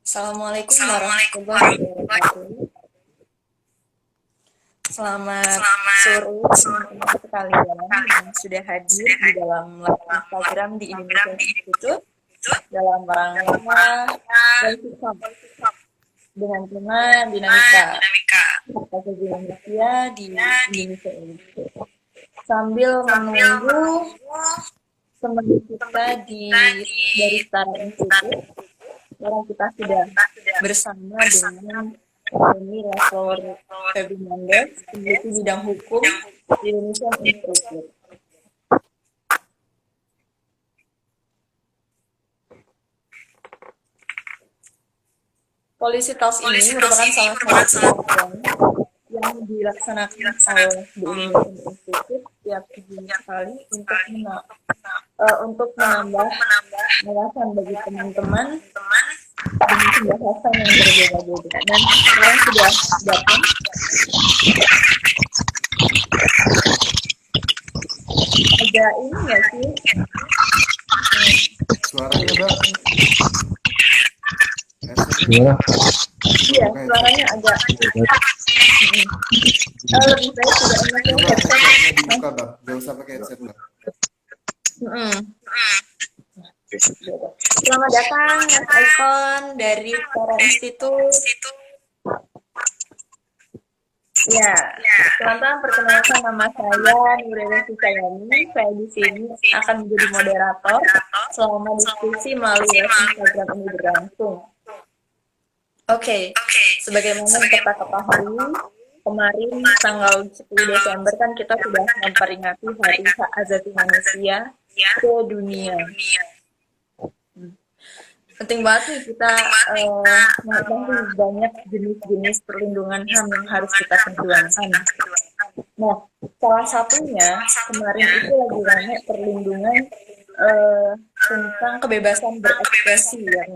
Assalamualaikum warahmatullahi wabarakatuh. Selamat sore teman-teman sekalian yang sudah hadir di dalam live Instagram di Indonesia Institute dalam rangka Welcome dengan tema dinamika hak manusia di Indonesia Institute. Sambil menunggu teman kita dari Setara Institute, sekarang kita sudah bersama dengan Amy Lafor Ferdinandes, peneliti bidang hukum di Indonesia Institute. Policy Talks ini merupakan salah satu program yang dilaksanakan oleh di Indonesia Institute setiap 7 kali untuk menambah wawasan bagi teman-teman dengan pembahasan yang berbeda-beda. Dan sekarang sudah datang. Ada ini nggak sih? Suaranya, Mbak? Iya, suaranya agak lebih baik tidak memakai headset. Dibuka, Bang. Nggak usah pakai headset, Bang. Selamat datang Mas Icon dari Setara Institute. Ya, teman-teman, perkenalkan nama saya Nurila Susayani. Saya di sini akan menjadi moderator selama diskusi melalui live Instagram ini berlangsung. Oke, sebagaimana kita ketahui, kemarin tanggal 10 Desember kan kita sudah memperingati Hari Hak Asasi Manusia sedunia. Penting banget nih kita mengetahui banyak jenis-jenis perlindungan HAM yang harus kita perjuangkan. Nah, salah satunya kemarin itu lagi rame perlindungan tentang kebebasan berekspresi ya.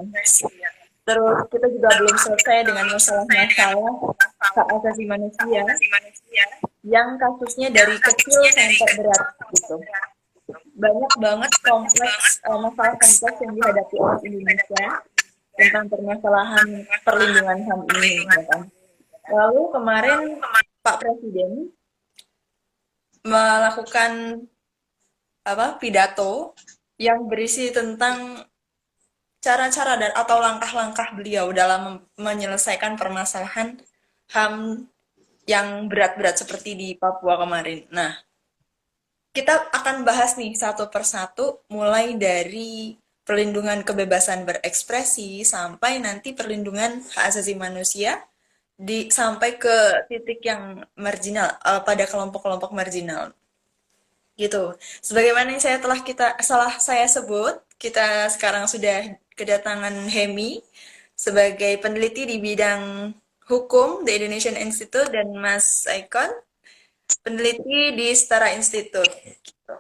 Terus kita juga belum selesai dengan masalah-masalah hak asasi manusia yang kasusnya dari kecil sampai berat gitu. Banyak banget masalah kompleks yang dihadapi oleh Indonesia tentang permasalahan perlindungan HAM ini, ya kan? Lalu kemarin Pak Presiden melakukan pidato yang berisi tentang cara-cara dan atau langkah-langkah beliau dalam menyelesaikan permasalahan HAM yang berat-berat seperti di Papua kemarin. Nah, kita akan bahas nih satu persatu mulai dari perlindungan kebebasan berekspresi sampai nanti perlindungan hak asasi manusia sampai ke titik yang marginal pada kelompok-kelompok marginal. Gitu. Sebagaimana yang saya sebut, kita sekarang sudah kedatangan Hemi sebagai peneliti di bidang hukum di Indonesian Institute dan Mas Icon peneliti di Setara Institute. Gitu.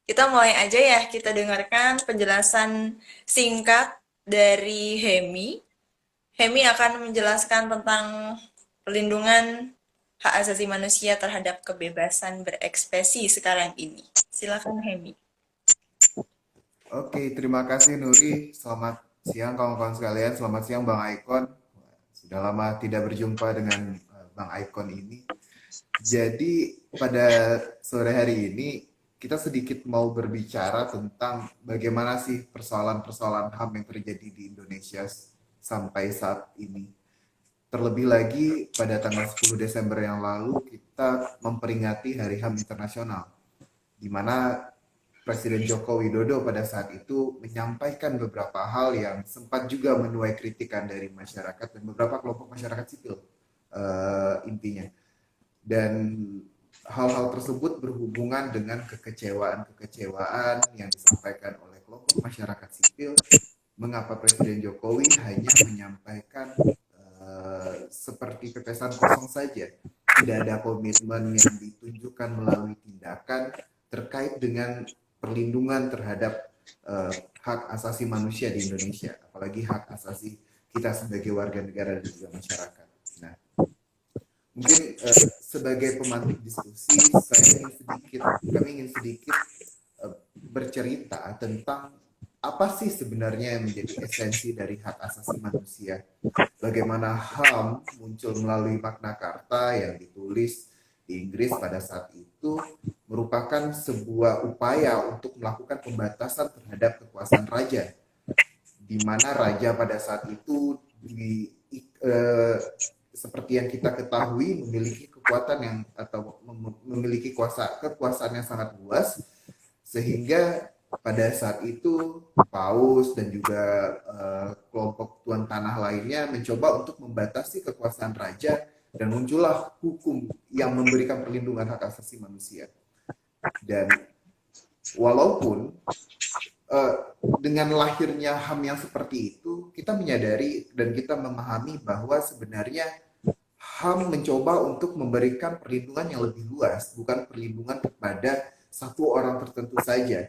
Kita mulai aja ya, kita dengarkan penjelasan singkat dari Hemi. Hemi akan menjelaskan tentang perlindungan hak asasi manusia terhadap kebebasan berekspresi sekarang ini. Silakan Hemi. Oke, terima kasih Nuri. Selamat siang kawan-kawan sekalian. Selamat siang Bang Icon. Sudah lama tidak berjumpa dengan Bang Icon ini. Jadi pada sore hari ini kita sedikit mau berbicara tentang bagaimana sih persoalan-persoalan HAM yang terjadi di Indonesia sampai saat ini. Terlebih lagi pada tanggal 10 Desember yang lalu kita memperingati Hari HAM Internasional, di mana Presiden Joko Widodo pada saat itu menyampaikan beberapa hal yang sempat juga menuai kritikan dari masyarakat dan beberapa kelompok masyarakat sipil intinya. Dan hal-hal tersebut berhubungan dengan kekecewaan yang disampaikan oleh kelompok masyarakat sipil. Mengapa Presiden Jokowi hanya menyampaikan seperti pepesan kosong saja, tidak ada komitmen yang ditunjukkan melalui tindakan terkait dengan perlindungan terhadap hak asasi manusia di Indonesia, apalagi hak asasi kita sebagai warga negara dan juga masyarakat. Nah, mungkin sebagai pemantik diskusi, kami ingin sedikit bercerita tentang apa sih sebenarnya yang menjadi esensi dari hak asasi manusia? Bagaimana HAM muncul melalui Magna Carta yang ditulis di Inggris pada saat itu merupakan sebuah upaya untuk melakukan pembatasan terhadap kekuasaan raja, di mana raja pada saat itu eh, seperti yang kita ketahui memiliki kekuatan yang atau memiliki kekuasaan yang sangat luas, sehingga pada saat itu Paus dan juga kelompok tuan tanah lainnya mencoba untuk membatasi kekuasaan raja, dan muncullah hukum yang memberikan perlindungan hak asasi manusia. Dan walaupun uh, dengan lahirnya HAM yang seperti itu, kita menyadari dan kita memahami bahwa sebenarnya HAM mencoba untuk memberikan perlindungan yang lebih luas, bukan perlindungan kepada satu orang tertentu saja.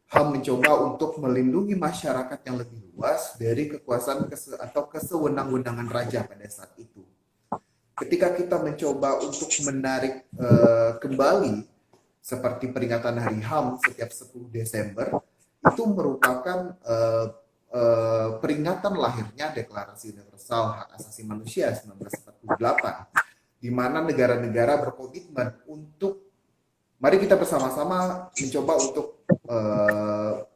HAM mencoba untuk melindungi masyarakat yang lebih luas dari kekuasaan atau kesewenang-wenangan raja pada saat itu. Ketika kita mencoba untuk menarik kembali seperti peringatan Hari HAM setiap 10 Desember, itu merupakan peringatan lahirnya Deklarasi Universal Hak Asasi Manusia 1948, di mana negara-negara berkomitmen untuk mari kita bersama-sama mencoba untuk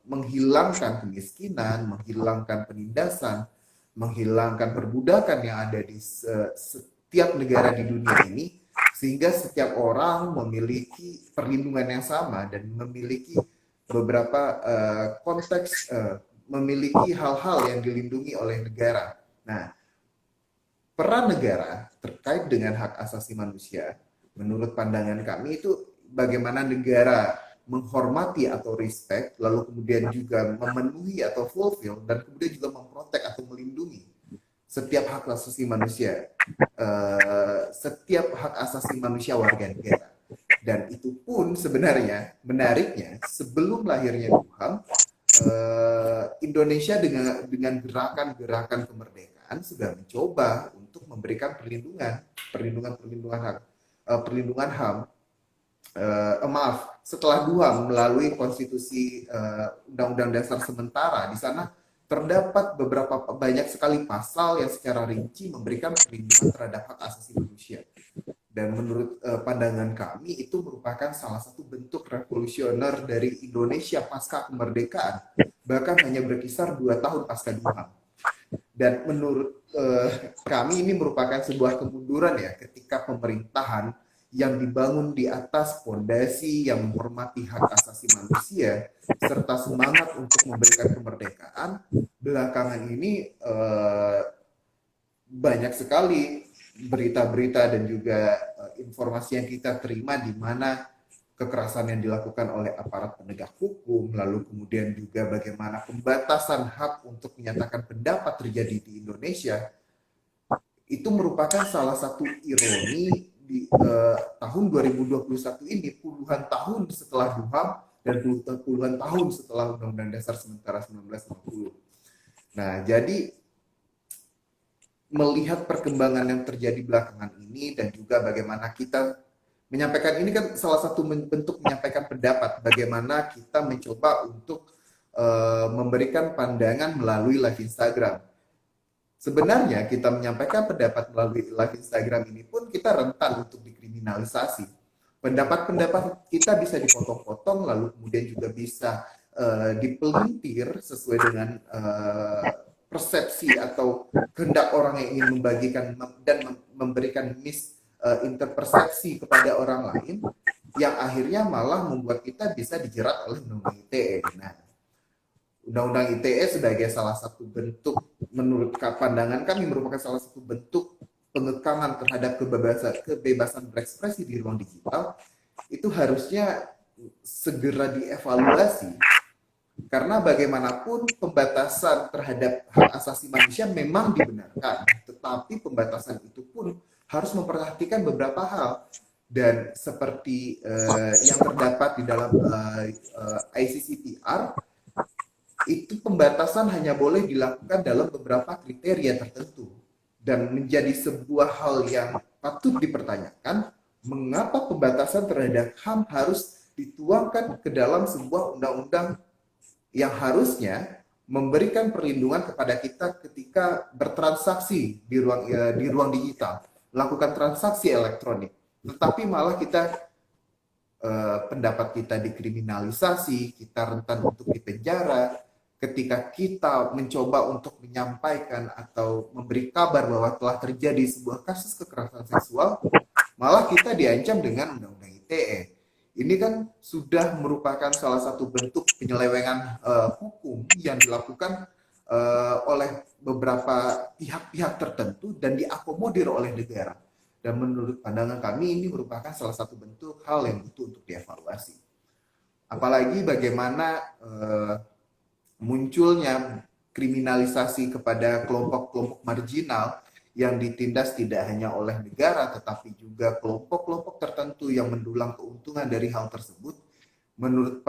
menghilangkan kemiskinan, menghilangkan penindasan, menghilangkan perbudakan yang ada di setiap negara di dunia ini, sehingga setiap orang memiliki perlindungan yang sama dan memiliki beberapa konteks, memiliki hal-hal yang dilindungi oleh negara. Nah, peran negara terkait dengan hak asasi manusia, menurut pandangan kami itu bagaimana negara menghormati atau respect, lalu kemudian juga memenuhi atau fulfill, dan kemudian juga memprotek atau melindungi setiap hak asasi manusia, setiap hak asasi manusia warga negara. Dan itu pun sebenarnya menariknya sebelum lahirnya HAM, Indonesia dengan gerakan-gerakan kemerdekaan sudah mencoba untuk memberikan perlindungan hak, perlindungan HAM. Maaf, setelah DUHAM melalui konstitusi Undang-Undang Dasar sementara, di sana terdapat beberapa banyak sekali pasal yang secara rinci memberikan perlindungan terhadap hak asasi manusia. Dan menurut pandangan kami itu merupakan salah satu bentuk revolusioner dari Indonesia pasca kemerdekaan, bahkan hanya berkisar 2 tahun pasca DUHAM. Dan menurut kami ini merupakan sebuah kemunduran ya, ketika pemerintahan yang dibangun di atas fondasi yang menghormati hak asasi manusia serta semangat untuk memberikan kemerdekaan, belakangan ini banyak sekali berita-berita dan juga informasi yang kita terima di mana kekerasan yang dilakukan oleh aparat penegak hukum, lalu kemudian juga bagaimana pembatasan hak untuk menyatakan pendapat terjadi di Indonesia, itu merupakan salah satu ironi di tahun 2021 ini, puluhan tahun setelah DUHAM dan puluhan tahun setelah Undang-Undang Dasar Sementara 1950. Nah, jadi melihat perkembangan yang terjadi belakangan ini dan juga bagaimana kita menyampaikan, ini kan salah satu bentuk menyampaikan pendapat, bagaimana kita mencoba untuk memberikan pandangan melalui live Instagram. Sebenarnya kita menyampaikan pendapat melalui live Instagram ini pun kita rentan untuk dikriminalisasi. Pendapat-pendapat kita bisa dipotong-potong, lalu kemudian juga bisa dipelintir sesuai dengan persepsi atau kehendak orang yang ingin membagikan dan memberikan misinterpersepsi kepada orang lain, yang akhirnya malah membuat kita bisa dijerat oleh Undang-Undang ITE. Nah, Undang-Undang ITE sebagai salah satu bentuk, menurut pandangan kami merupakan salah satu bentuk pengekangan terhadap kebebasan berekspresi di ruang digital, itu harusnya segera dievaluasi. Karena bagaimanapun pembatasan terhadap hak asasi manusia memang dibenarkan, tetapi pembatasan itu pun harus memperhatikan beberapa hal. Dan seperti yang terdapat di dalam ICCPR, itu pembatasan hanya boleh dilakukan dalam beberapa kriteria tertentu. Dan menjadi sebuah hal yang patut dipertanyakan, mengapa pembatasan terhadap HAM harus dituangkan ke dalam sebuah undang-undang yang harusnya memberikan perlindungan kepada kita ketika bertransaksi di ruang digital, melakukan transaksi elektronik. Tetapi malah pendapat kita dikriminalisasi, kita rentan untuk dipenjara ketika kita mencoba untuk menyampaikan atau memberi kabar bahwa telah terjadi sebuah kasus kekerasan seksual, malah kita diancam dengan Undang-Undang ITE. Ini kan sudah merupakan salah satu bentuk penyelewengan hukum yang dilakukan oleh beberapa pihak-pihak tertentu dan diakomodir oleh negara. Dan menurut pandangan kami ini merupakan salah satu bentuk hal yang butuh untuk dievaluasi. Apalagi bagaimana munculnya kriminalisasi kepada kelompok-kelompok marginal yang ditindas tidak hanya oleh negara tetapi juga kelompok-kelompok tertentu yang mendulang keuntungan dari hal tersebut. Menurut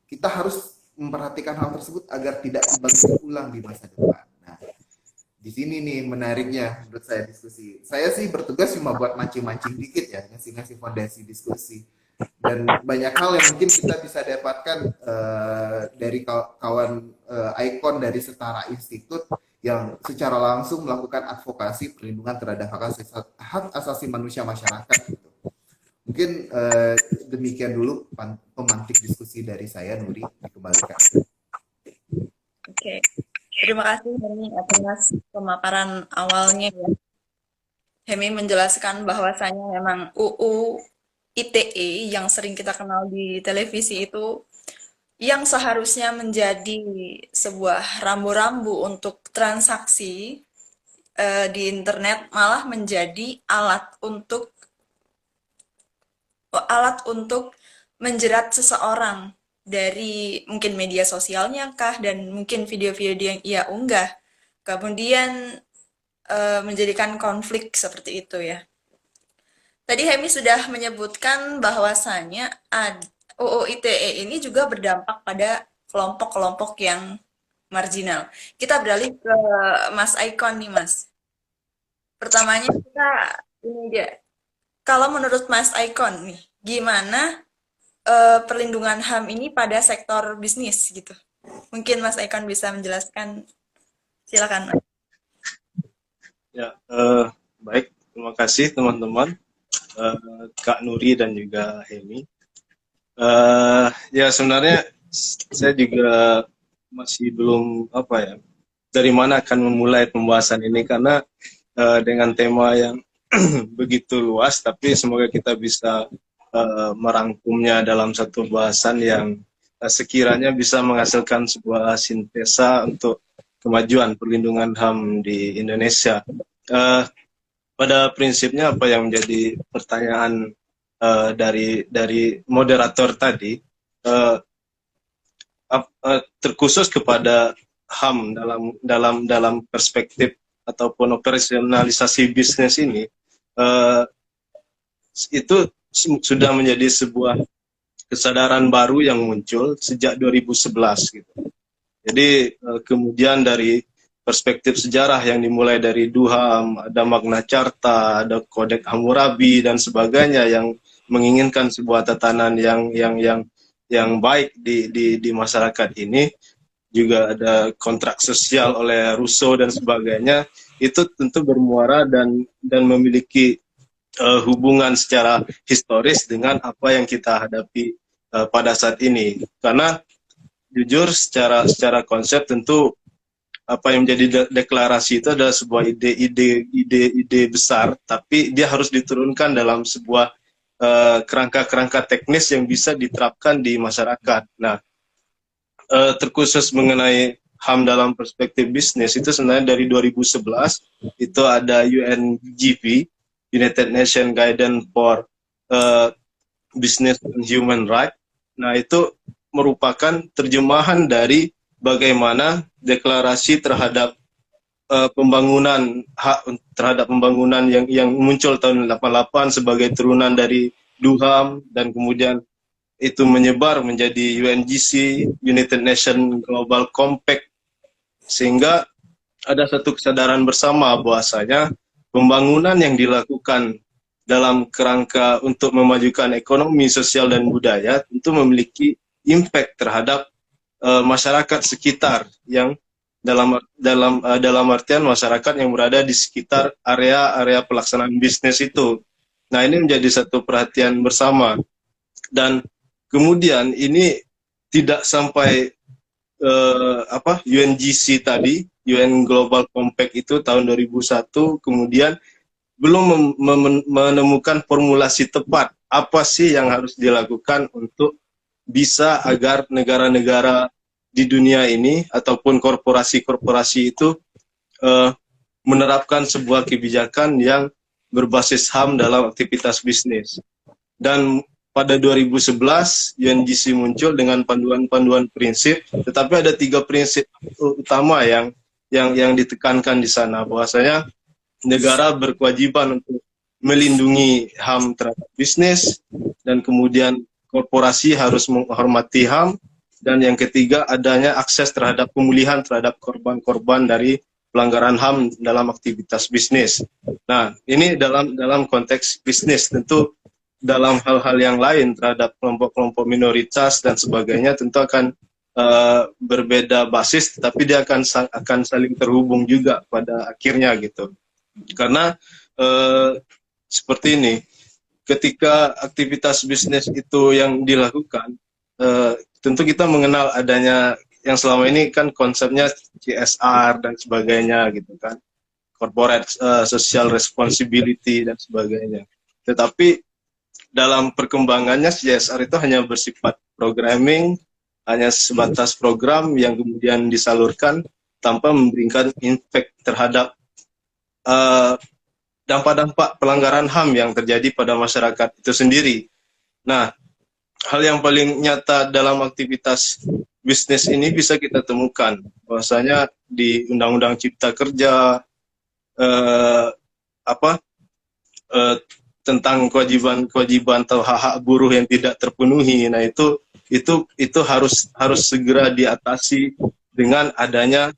kita harus memperhatikan hal tersebut agar tidak kembali terulang di masa depan. Nah, di sini nih menariknya menurut saya diskusi. Saya sih bertugas cuma buat mancing-mancing dikit ya, ngasih-ngasih fondasi diskusi. Dan banyak hal yang mungkin kita bisa dapatkan dari kawan Icon dari Setara Institut yang secara langsung melakukan advokasi perlindungan terhadap hak asasi manusia masyarakat. Gitu. Mungkin demikian dulu pemantik diskusi dari saya, Nuri, dikembalikan. Oke. Terima kasih Hemi atas pemaparan awalnya ya. Hemi menjelaskan bahwasanya memang UU ITE yang sering kita kenal di televisi itu yang seharusnya menjadi sebuah rambu-rambu untuk transaksi di internet malah menjadi alat untuk menjerat seseorang dari mungkin media sosialnya kah dan mungkin video-video yang ia unggah, kemudian menjadikan konflik seperti itu ya. Tadi Hemi sudah menyebutkan bahwasanya UU ITE ini juga berdampak pada kelompok-kelompok yang marginal. Kita beralih ke Mas Icon nih Mas. Pertamanya kita ini dia. Kalau menurut Mas Icon nih, gimana perlindungan HAM ini pada sektor bisnis gitu? Mungkin Mas Icon bisa menjelaskan. Silakan. Ya, baik. Terima kasih teman-teman, Kak Nuri dan juga Hemi. Ya sebenarnya saya juga masih belum dari mana akan memulai pembahasan ini karena dengan tema yang begitu luas, tapi semoga kita bisa merangkumnya dalam satu bahasan yang sekiranya bisa menghasilkan sebuah sintesa untuk kemajuan perlindungan HAM di Indonesia. Pada prinsipnya apa yang menjadi pertanyaan dari moderator tadi terkhusus kepada HAM dalam perspektif ataupun operasionalisasi bisnis ini, itu sudah menjadi sebuah kesadaran baru yang muncul sejak 2011 gitu. Jadi kemudian dari perspektif sejarah yang dimulai dari Duham, ada Magna Carta, ada Kodeks Hammurabi dan sebagainya yang menginginkan sebuah tatanan yang baik di masyarakat ini, juga ada kontrak sosial oleh Rousseau dan sebagainya, itu tentu bermuara dan memiliki hubungan secara historis dengan apa yang kita hadapi pada saat ini. Karena jujur secara konsep tentu apa yang menjadi deklarasi itu adalah sebuah ide besar, tapi dia harus diturunkan dalam sebuah kerangka-kerangka teknis yang bisa diterapkan di masyarakat. Nah, terkhusus mengenai HAM dalam perspektif bisnis itu sebenarnya dari 2011 itu ada UNGP, United Nations Guidance for Business and Human Rights. Nah, itu merupakan terjemahan dari bagaimana deklarasi terhadap pembangunan terhadap pembangunan yang muncul tahun 88 sebagai turunan dari Duham dan kemudian itu menyebar menjadi UNGC, United Nations Global Compact, sehingga ada satu kesadaran bersama bahwasanya pembangunan yang dilakukan dalam kerangka untuk memajukan ekonomi, sosial dan budaya tentu memiliki impact terhadap masyarakat sekitar yang dalam artian masyarakat yang berada di sekitar area-area pelaksanaan bisnis itu. Nah, ini menjadi satu perhatian bersama. Dan kemudian ini tidak sampai UNGC tadi, UN Global Compact itu tahun 2001, kemudian belum menemukan formulasi tepat apa sih yang harus dilakukan untuk bisa agar negara-negara di dunia ini ataupun korporasi-korporasi itu menerapkan sebuah kebijakan yang berbasis HAM dalam aktivitas bisnis. Dan pada 2011 UNGC muncul dengan panduan-panduan prinsip, tetapi ada 3 prinsip utama yang ditekankan di sana, bahwasanya negara berkewajiban untuk melindungi HAM terhadap bisnis, dan kemudian korporasi harus menghormati HAM, dan yang ketiga adanya akses terhadap pemulihan terhadap korban-korban dari pelanggaran HAM dalam aktivitas bisnis. Nah, ini dalam konteks bisnis. Tentu dalam hal-hal yang lain terhadap kelompok-kelompok minoritas dan sebagainya tentu akan berbeda basis, tetapi dia akan saling terhubung juga pada akhirnya gitu. Karena seperti ini, ketika aktivitas bisnis itu yang dilakukan, tentu kita mengenal adanya yang selama ini kan konsepnya CSR dan sebagainya gitu kan, corporate social responsibility dan sebagainya. Tetapi dalam perkembangannya CSR itu hanya bersifat programming, hanya sebatas program yang kemudian disalurkan tanpa memberikan impact terhadap dampak-dampak pelanggaran HAM yang terjadi pada masyarakat itu sendiri. Nah, hal yang paling nyata dalam aktivitas bisnis ini bisa kita temukan bahwasanya di Undang-Undang Cipta Kerja tentang kewajiban atau hak-hak buruh yang tidak terpenuhi. Nah, itu harus segera diatasi dengan adanya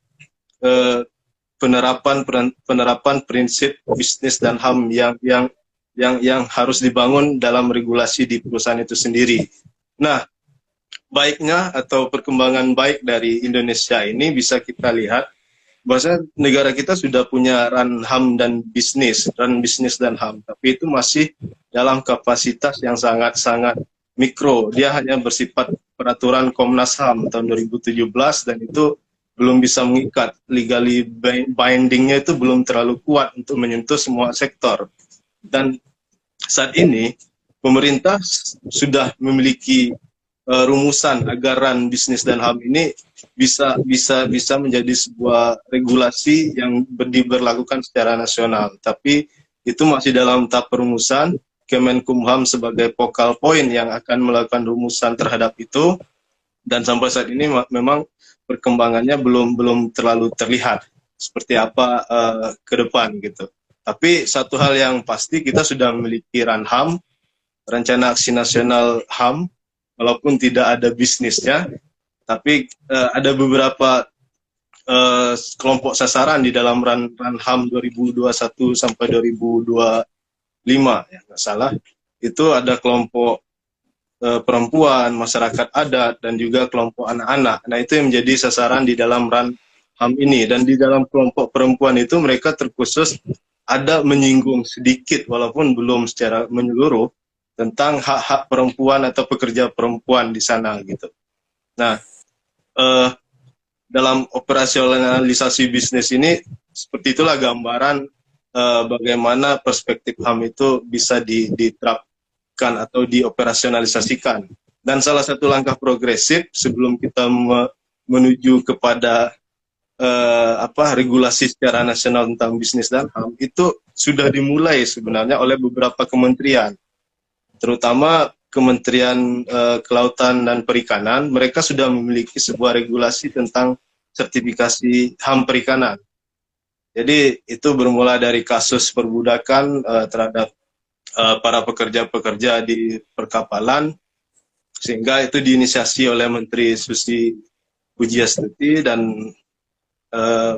penerapan prinsip bisnis dan HAM yang harus dibangun dalam regulasi di perusahaan itu sendiri. Nah, baiknya atau perkembangan baik dari Indonesia ini bisa kita lihat bahwa negara kita sudah punya ran HAM dan bisnis, ran bisnis dan HAM, tapi itu masih dalam kapasitas yang sangat-sangat mikro. Dia hanya bersifat peraturan Komnas HAM tahun 2017 dan itu belum bisa mengikat, legally bindingnya itu belum terlalu kuat untuk menyentuh semua sektor. Dan saat ini pemerintah sudah memiliki rumusan agar ran bisnis dan HAM ini bisa menjadi sebuah regulasi yang diberlakukan secara nasional. Tapi itu masih dalam tahap perumusan. Kemenkumham sebagai focal point yang akan melakukan rumusan terhadap itu, dan sampai saat ini memang perkembangannya belum terlalu terlihat seperti apa ke depan gitu. Tapi satu hal yang pasti, kita sudah memiliki ran HAM, rencana aksi nasional HAM, walaupun tidak ada bisnisnya, tapi ada beberapa kelompok sasaran di dalam ran HAM 2021 sampai 2025 ya nggak salah, itu ada kelompok perempuan, masyarakat adat, dan juga kelompok anak-anak. Nah, itu yang menjadi sasaran di dalam ran HAM ini. Dan di dalam kelompok perempuan itu mereka terkhusus ada menyinggung sedikit walaupun belum secara menyeluruh tentang hak-hak perempuan atau pekerja perempuan di sana gitu. Nah, dalam operasionalisasi bisnis ini seperti itulah gambaran bagaimana perspektif HAM itu bisa diterapkan atau dioperasionalisasikan. Dan salah satu langkah progresif sebelum kita menuju kepada regulasi secara nasional tentang bisnis dan HAM itu sudah dimulai sebenarnya oleh beberapa kementerian, terutama Kementerian Kelautan dan Perikanan. Mereka sudah memiliki sebuah regulasi tentang sertifikasi HAM perikanan. Jadi itu bermula dari kasus perbudakan terhadap para pekerja-pekerja di perkapalan, sehingga itu diinisiasi oleh Menteri Susi Pujiastuti dan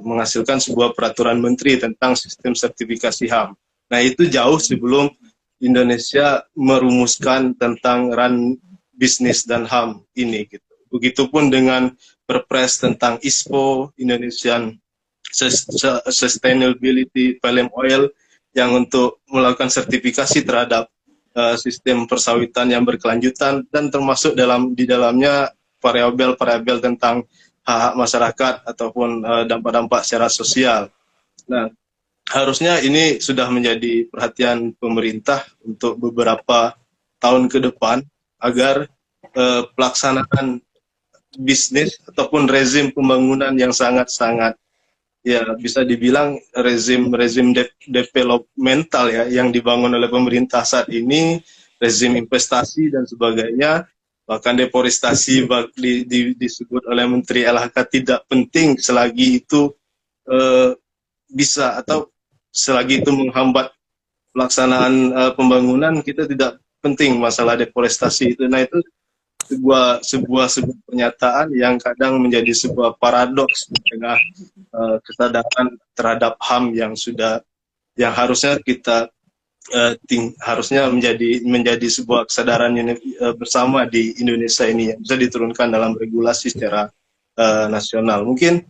menghasilkan sebuah peraturan menteri tentang sistem sertifikasi HAM. Nah, itu jauh sebelum Indonesia merumuskan tentang ran bisnis dan HAM ini gitu. Begitupun dengan Perpres tentang ISPO, Indonesian Sustainability Palm Oil, yang untuk melakukan sertifikasi terhadap sistem persawitan yang berkelanjutan, dan termasuk di dalamnya variabel-variabel tentang hak-hak masyarakat ataupun dampak-dampak secara sosial. Nah, harusnya ini sudah menjadi perhatian pemerintah untuk beberapa tahun ke depan agar pelaksanaan bisnis ataupun rezim pembangunan yang sangat-sangat, ya bisa dibilang rezim developmental ya yang dibangun oleh pemerintah saat ini, rezim investasi dan sebagainya, bahkan deforestasi disebut oleh Menteri LHK tidak penting selagi itu bisa, atau selagi itu menghambat pelaksanaan pembangunan, kita tidak penting masalah deforestasi itu. Nah, itu sebuah pernyataan yang kadang menjadi sebuah paradoks di tengah kesadaran terhadap HAM yang harusnya kita harusnya menjadi sebuah kesadaran bersama di Indonesia ini yang bisa diturunkan dalam regulasi secara nasional. Mungkin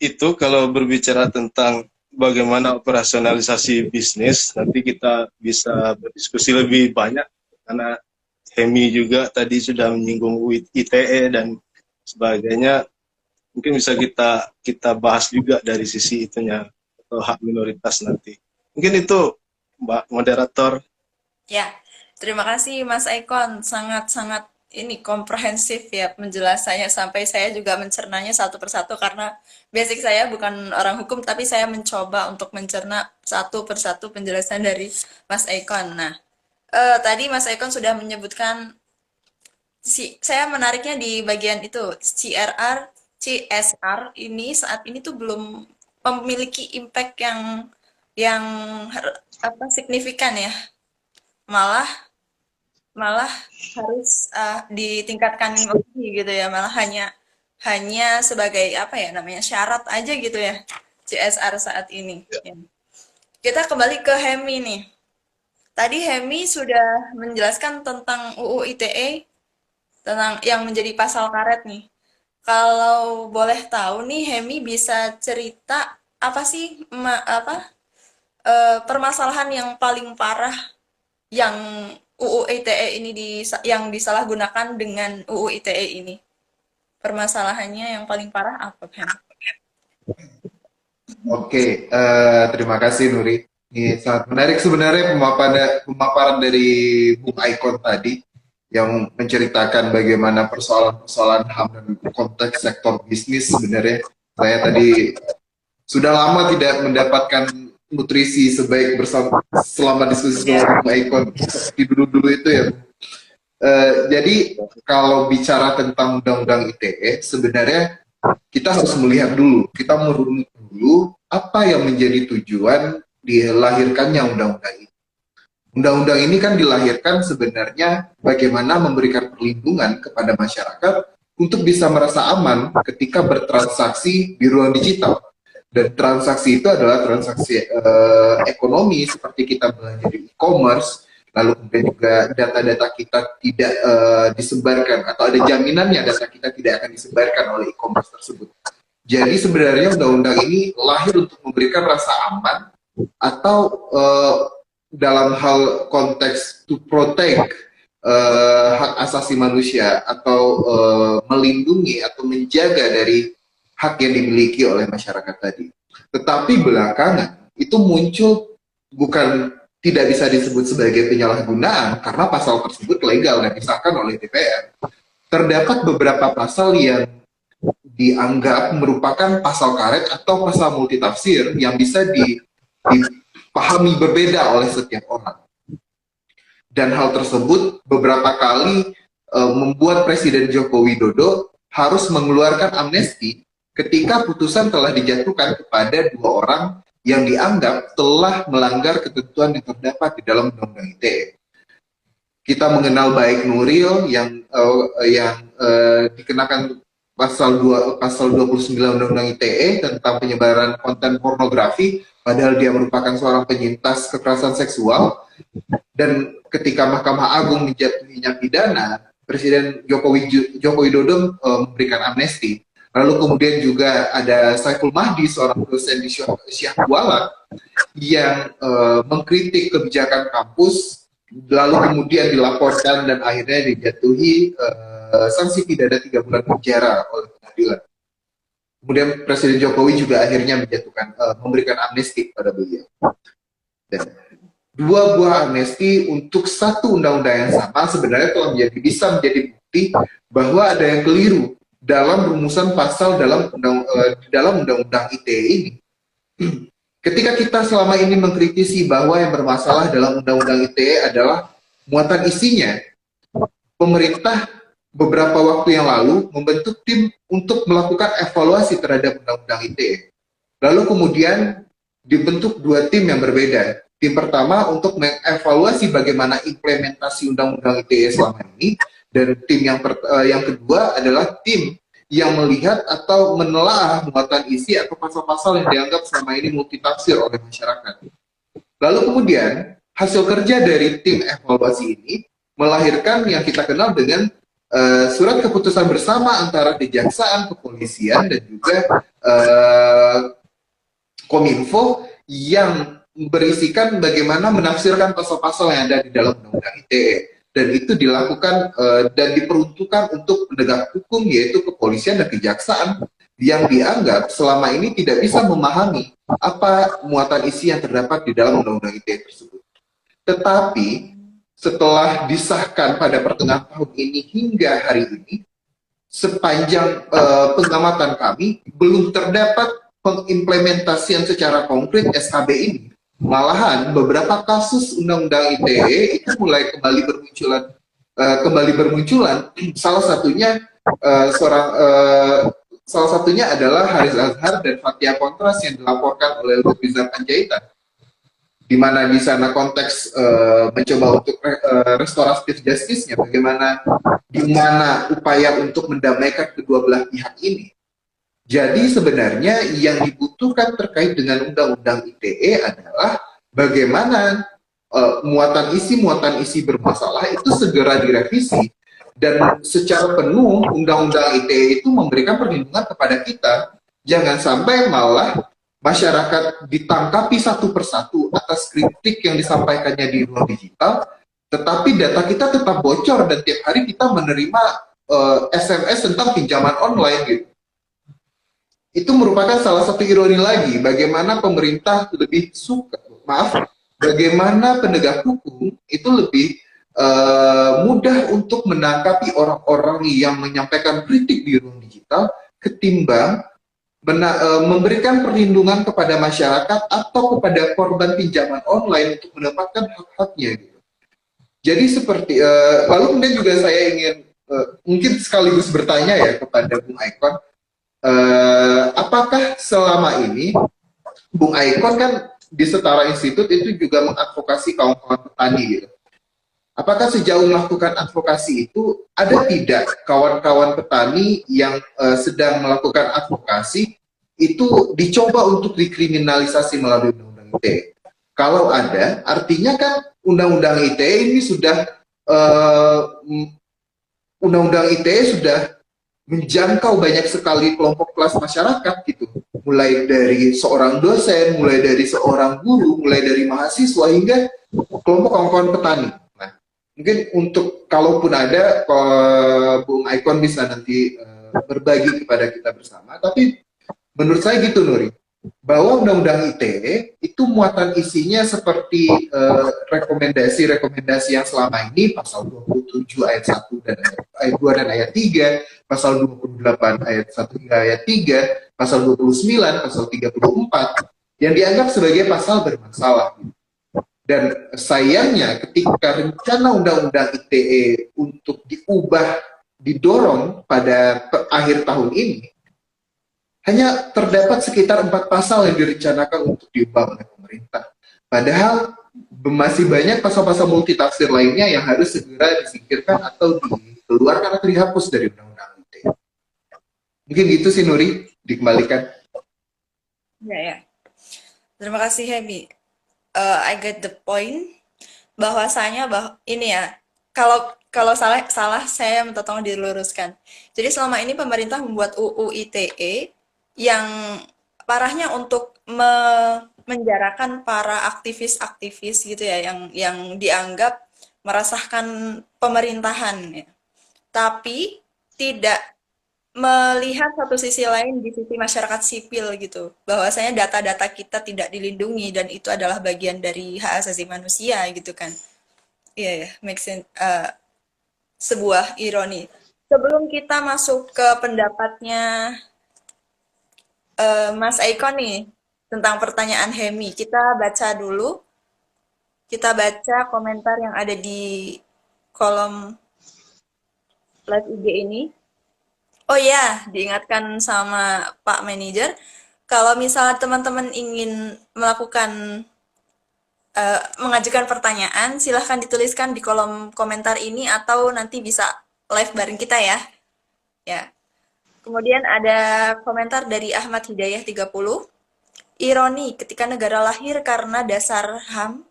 itu kalau berbicara tentang bagaimana operasionalisasi bisnis, nanti kita bisa berdiskusi lebih banyak karena Hemi juga tadi sudah menyinggung ITE dan sebagainya. Mungkin bisa kita bahas juga dari sisi itunya atau hak minoritas nanti. Mungkin itu, Mbak Moderator. Ya, terima kasih Mas Aikon. Sangat-sangat ini komprehensif ya penjelasannya, sampai saya juga mencernanya satu persatu karena basic saya bukan orang hukum, tapi saya mencoba untuk mencerna satu persatu penjelasan dari Mas Aikon. Nah, tadi Mas Aikon sudah menyebutkan, saya menariknya di bagian itu CSR ini saat ini tuh belum memiliki impact yang signifikan ya, malah harus ditingkatkan lagi gitu ya, malah hanya sebagai apa ya namanya syarat aja gitu ya CSR saat ini. Ya. Kita kembali ke Hemi nih. Tadi Hemi sudah menjelaskan tentang UU ITE, tentang yang menjadi pasal karet nih. Kalau boleh tahu nih, Hemi bisa cerita apa sih permasalahan yang paling parah yang UU ITE ini yang disalahgunakan dengan UU ITE ini? Permasalahannya yang paling parah apa, Hemi? Oke, terima kasih Nuri. Ini sangat menarik sebenarnya pemaparan dari Bung Aikon tadi yang menceritakan bagaimana persoalan-persoalan HAM dan konteks sektor bisnis. Sebenarnya saya tadi sudah lama tidak mendapatkan nutrisi sebaik selama diskusi sama Bung Aikon seperti dulu-dulu itu ya. Jadi kalau bicara tentang Undang-Undang ITE, sebenarnya kita harus melihat dulu, kita merunut dulu apa yang menjadi tujuan dilahirkannya undang-undang ini. Undang-undang ini kan dilahirkan sebenarnya bagaimana memberikan perlindungan kepada masyarakat untuk bisa merasa aman ketika bertransaksi di ruang digital. Dan transaksi itu adalah transaksi ekonomi, seperti kita belanja di e-commerce, lalu kemudian juga data-data kita tidak disebarkan, atau ada jaminannya data kita tidak akan disebarkan oleh e-commerce tersebut. Jadi sebenarnya undang-undang ini lahir untuk memberikan rasa aman, atau dalam hal konteks to protect hak asasi manusia, atau melindungi atau menjaga dari hak yang dimiliki oleh masyarakat tadi. Tetapi belakangan itu muncul bukan tidak bisa disebut sebagai penyalahgunaan karena pasal tersebut legal dan disahkan oleh DPR. Terdapat beberapa pasal yang dianggap merupakan pasal karet atau pasal multitafsir yang bisa dipahami berbeda oleh setiap orang. Dan hal tersebut beberapa kali membuat Presiden Joko Widodo harus mengeluarkan amnesti ketika putusan telah dijatuhkan kepada 2 orang yang dianggap telah melanggar ketentuan yang terdapat di dalam Undang-Undang ITE. Kita mengenal baik Nuril yang dikenakan pasal 29 Undang-Undang ITE tentang penyebaran konten pornografi, padahal dia merupakan seorang penyintas kekerasan seksual, dan ketika Mahkamah Agung menjatuhinya pidana, Presiden Joko Widodo memberikan amnesti. Lalu kemudian juga ada Saiful Mahdi, seorang dosen di Syah Kuala, yang mengkritik kebijakan kampus, lalu kemudian dilaporkan dan akhirnya dijatuhi sanksi pidana 3 bulan penjara oleh pengadilan. Kemudian Presiden Jokowi juga akhirnya memberikan amnesti kepada beliau. Dan dua buah amnesti untuk satu undang-undang yang sama sebenarnya telah bisa menjadi bukti bahwa ada yang keliru dalam rumusan pasal dalam undang-undang ITE ini. Ketika kita selama ini mengkritisi bahwa yang bermasalah dalam undang-undang ITE adalah muatan isinya, pemerintah beberapa waktu yang lalu membentuk tim untuk melakukan evaluasi terhadap undang-undang ITE. Lalu kemudian dibentuk 2 tim yang berbeda. Tim pertama untuk mengevaluasi bagaimana implementasi undang-undang ITE selama ini, dan tim yang kedua adalah tim yang melihat atau menelaah muatan isi atau pasal-pasal yang dianggap selama ini multitafsir oleh masyarakat. Lalu kemudian hasil kerja dari tim evaluasi ini melahirkan yang kita kenal dengan surat keputusan bersama antara Kejaksaan, Kepolisian, dan juga Kominfo yang berisikan bagaimana menafsirkan pasal-pasal yang ada di dalam undang-undang ITE. Dan itu dilakukan dan diperuntukkan untuk penegak hukum, yaitu kepolisian dan kejaksaan, yang dianggap selama ini tidak bisa memahami apa muatan isi yang terdapat di dalam undang-undang ITE tersebut. Tetapi setelah disahkan pada pertengahan tahun ini hingga hari ini, sepanjang pengamatan kami, belum terdapat pengimplementasian secara konkret SKB ini. Malahan beberapa kasus undang-undang ITE itu mulai kembali bermunculan. Salah satunya adalah Haris Azhar dan Fathia Kontras yang dilaporkan oleh Lutfizar Panjaitan, di mana di sana konteks mencoba untuk restoratif justice-nya, bagaimana di mana upaya untuk mendamaikan kedua belah pihak ini. Jadi sebenarnya yang dibutuhkan terkait dengan undang-undang ITE adalah bagaimana muatan isi bermasalah itu segera direvisi, dan secara penuh undang-undang ITE itu memberikan perlindungan kepada kita. Jangan sampai malah masyarakat ditangkapi satu persatu atas kritik yang disampaikannya di ruang digital, tetapi data kita tetap bocor dan tiap hari kita menerima SMS tentang pinjaman online gitu. Itu merupakan salah satu ironi lagi, bagaimana pemerintah bagaimana penegak hukum itu lebih mudah untuk menangkapi orang-orang yang menyampaikan kritik di ruang digital ketimbang memberikan perlindungan kepada masyarakat atau kepada korban pinjaman online untuk mendapatkan hak-haknya. Gitu. Jadi seperti lalu kemudian juga saya ingin mungkin sekaligus bertanya ya kepada Bung Aikon, apakah selama ini Bung Aikon kan di Setara Institut itu juga mengadvokasi kaum-kaum petani gitu. Apakah sejauh melakukan advokasi itu ada tidak kawan-kawan petani yang sedang melakukan advokasi itu dicoba untuk dikriminalisasi melalui undang-undang ITE? Kalau ada, artinya kan undang-undang ITE ini sudah undang-undang ITE sudah menjangkau banyak sekali kelompok kelas masyarakat gitu, mulai dari seorang dosen, mulai dari seorang guru, mulai dari mahasiswa hingga kelompok kawan-kawan petani. Nah, mungkin untuk kalaupun ada, Bung Aikon bisa nanti berbagi kepada kita bersama. Tapi menurut saya gitu, Nuri, bahwa undang-undang ITE itu muatan isinya seperti rekomendasi-rekomendasi yang selama ini pasal 27 ayat 1 dan ayat 2 dan ayat 3, pasal 28 ayat 1 hingga ayat 3, pasal 29, pasal 34 yang dianggap sebagai pasal bermasalah. Dan sayangnya ketika rencana undang-undang ITE untuk didorong pada akhir tahun ini, hanya terdapat sekitar 4 pasal yang direncanakan untuk diubah oleh pemerintah. Padahal masih banyak pasal-pasal multitafsir lainnya yang harus segera disingkirkan atau dikeluarkan atau dihapus dari undang-undang ITE. Mungkin gitu sih, Nuri, dikembalikan. Ya. Terima kasih, Hemi. I get the point. Bahwasanya ini ya, Kalau kalau salah salah saya minta tolong diluruskan. Jadi selama ini pemerintah membuat UU ITE yang parahnya untuk menjarakan para aktivis-aktivis gitu ya yang dianggap meresahkan pemerintahan ya. Tapi tidak melihat satu sisi lain di sisi masyarakat sipil gitu. Bahwasanya data-data kita tidak dilindungi dan itu adalah bagian dari hak asasi manusia gitu kan. Iya ya, make sense. Sebuah ironi. Sebelum kita masuk ke pendapatnya Mas Eko nih tentang pertanyaan Hemi, kita baca dulu. Kita baca komentar yang ada di kolom live IG ini. Oh ya, diingatkan sama Pak Manajer, kalau misalnya teman-teman ingin melakukan mengajukan pertanyaan, silahkan dituliskan di kolom komentar ini atau nanti bisa live bareng kita ya. Ya. Kemudian ada komentar dari Ahmad Hidayah 30. Ironi ketika negara lahir karena dasar HAM,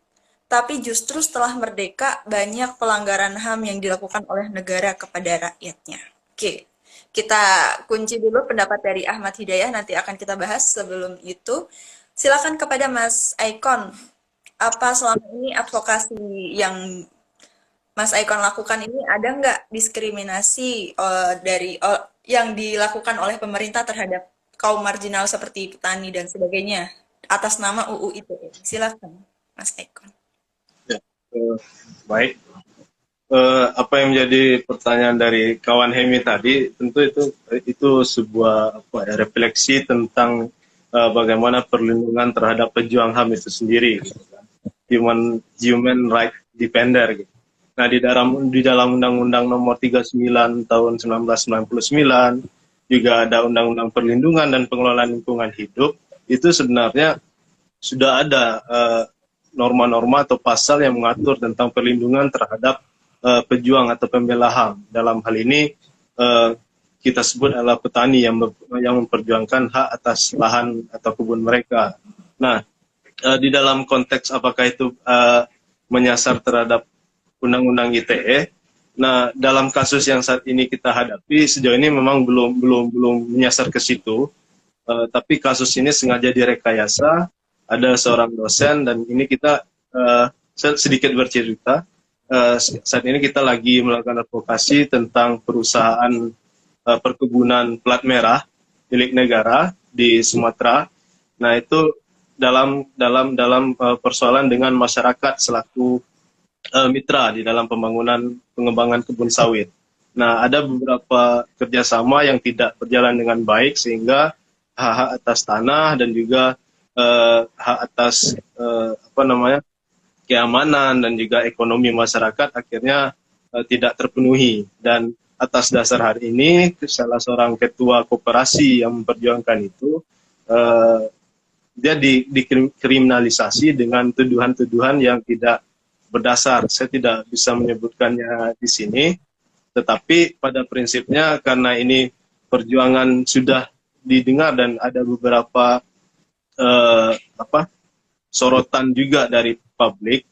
tapi justru setelah merdeka banyak pelanggaran HAM yang dilakukan oleh negara kepada rakyatnya. Oke, kita kunci dulu pendapat dari Ahmad Hidayah, nanti akan kita bahas. Sebelum itu, silakan kepada Mas Aikon. Apa selama ini advokasi yang Mas Aikon lakukan ini ada nggak diskriminasi yang dilakukan oleh pemerintah terhadap kaum marginal seperti petani dan sebagainya atas nama UU ITE? Silakan, Mas Aikon. Ya, baik. Apa yang menjadi pertanyaan dari kawan Hemi tadi, tentu itu sebuah refleksi tentang bagaimana perlindungan terhadap pejuang HAM itu sendiri, gitu kan. Human right defender, gitu. Nah, di dalam Undang-Undang Nomor 39 Tahun 1999 juga ada Undang-Undang Perlindungan dan Pengelolaan Lingkungan Hidup. Itu sebenarnya sudah ada norma-norma atau pasal yang mengatur tentang perlindungan terhadap pejuang atau pembela HAM. Dalam hal ini kita sebut adalah petani yang memperjuangkan hak atas lahan atau kebun mereka. Nah, di dalam konteks apakah itu menyasar terhadap Undang-Undang ITE. Nah, dalam kasus yang saat ini kita hadapi sejauh ini memang belum menyasar ke situ. Tapi kasus ini sengaja direkayasa. Ada seorang dosen dan ini kita sedikit bercerita. Saat ini kita lagi melakukan advokasi tentang perusahaan perkebunan plat merah milik negara di Sumatera. Nah, itu dalam persoalan dengan masyarakat selaku mitra di dalam pengembangan kebun sawit. Nah, ada beberapa kerjasama yang tidak berjalan dengan baik sehingga hak atas tanah dan juga hak atas keamanan dan juga ekonomi masyarakat akhirnya tidak terpenuhi. Dan atas dasar hari ini salah seorang ketua koperasi yang memperjuangkan itu dia dikriminalisasi dengan tuduhan-tuduhan yang tidak berdasar. Saya tidak bisa menyebutkannya di sini, tetapi pada prinsipnya karena ini perjuangan sudah didengar dan ada beberapa sorotan juga dari publik,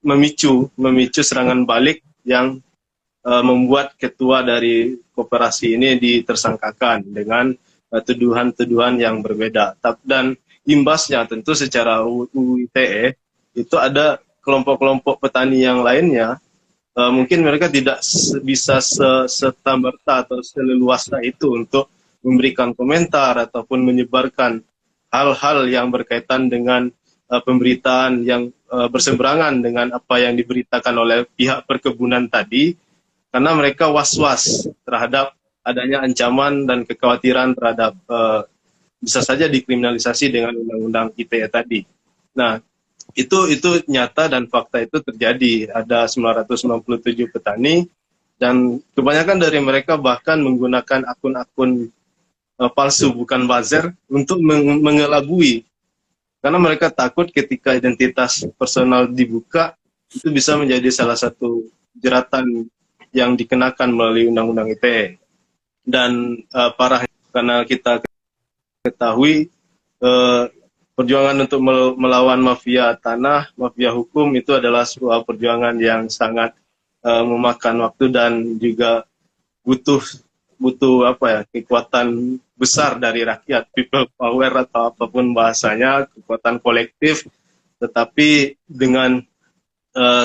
memicu serangan balik yang membuat ketua dari koperasi ini ditersangkakan dengan tuduhan-tuduhan yang berbeda. Dan imbasnya tentu secara UU ITE itu ada kelompok-kelompok petani yang lainnya, mungkin mereka tidak bisa serta-merta atau seleluasa itu untuk memberikan komentar ataupun menyebarkan hal-hal yang berkaitan dengan pemberitaan yang berseberangan dengan apa yang diberitakan oleh pihak perkebunan tadi, karena mereka was-was terhadap adanya ancaman dan kekhawatiran terhadap bisa saja dikriminalisasi dengan Undang-Undang ITE tadi. Nah, itu nyata dan fakta itu terjadi. Ada 997 petani dan kebanyakan dari mereka bahkan menggunakan akun-akun palsu, bukan buzzer, untuk mengelabui. Karena mereka takut ketika identitas personal dibuka, itu bisa menjadi salah satu jeratan yang dikenakan melalui Undang-Undang ITE. Dan parah karena kita ketahui perjuangan untuk melawan mafia tanah, mafia hukum itu adalah sebuah perjuangan yang sangat memakan waktu dan juga butuh butuh apa ya, kekuatan besar dari rakyat, people power atau apapun bahasanya, kekuatan kolektif, tetapi dengan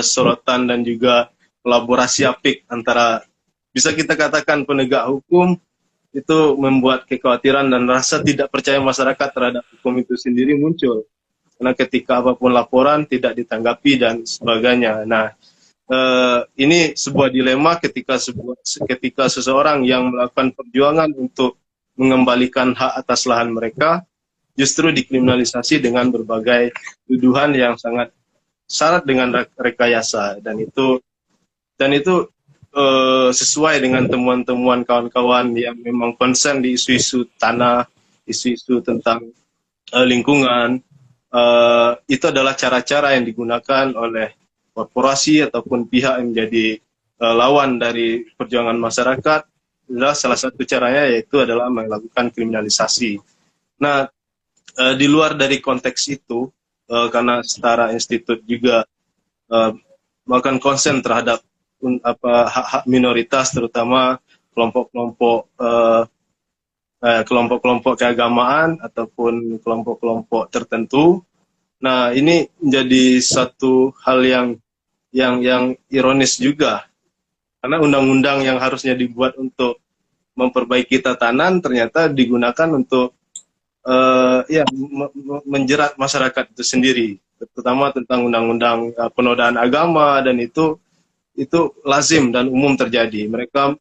sorotan dan juga kolaborasi apik antara, bisa kita katakan, penegak hukum itu membuat kekhawatiran dan rasa tidak percaya masyarakat terhadap hukum itu sendiri muncul. Karena ketika apapun laporan tidak ditanggapi dan sebagainya. Nah, ini sebuah dilema ketika seseorang yang melakukan perjuangan untuk mengembalikan hak atas lahan mereka justru dikriminalisasi dengan berbagai tuduhan yang sangat syarat dengan rekayasa, dan itu sesuai dengan temuan-temuan kawan-kawan yang memang concern di isu-isu tanah, isu-isu tentang lingkungan. Itu adalah cara-cara yang digunakan oleh korporasi ataupun pihak yang menjadi lawan dari perjuangan masyarakat. Adalah salah satu caranya, yaitu adalah melakukan kriminalisasi. Nah, di luar dari konteks itu, karena Setara Institut juga melakukan konsen terhadap hak-hak minoritas, terutama kelompok-kelompok keagamaan ataupun kelompok-kelompok tertentu. Nah, ini menjadi satu hal yang ironis juga, karena undang-undang yang harusnya dibuat untuk memperbaiki tatanan ternyata digunakan untuk menjerat masyarakat itu sendiri, terutama tentang undang-undang penodaan agama, dan itu lazim dan umum terjadi. Mereka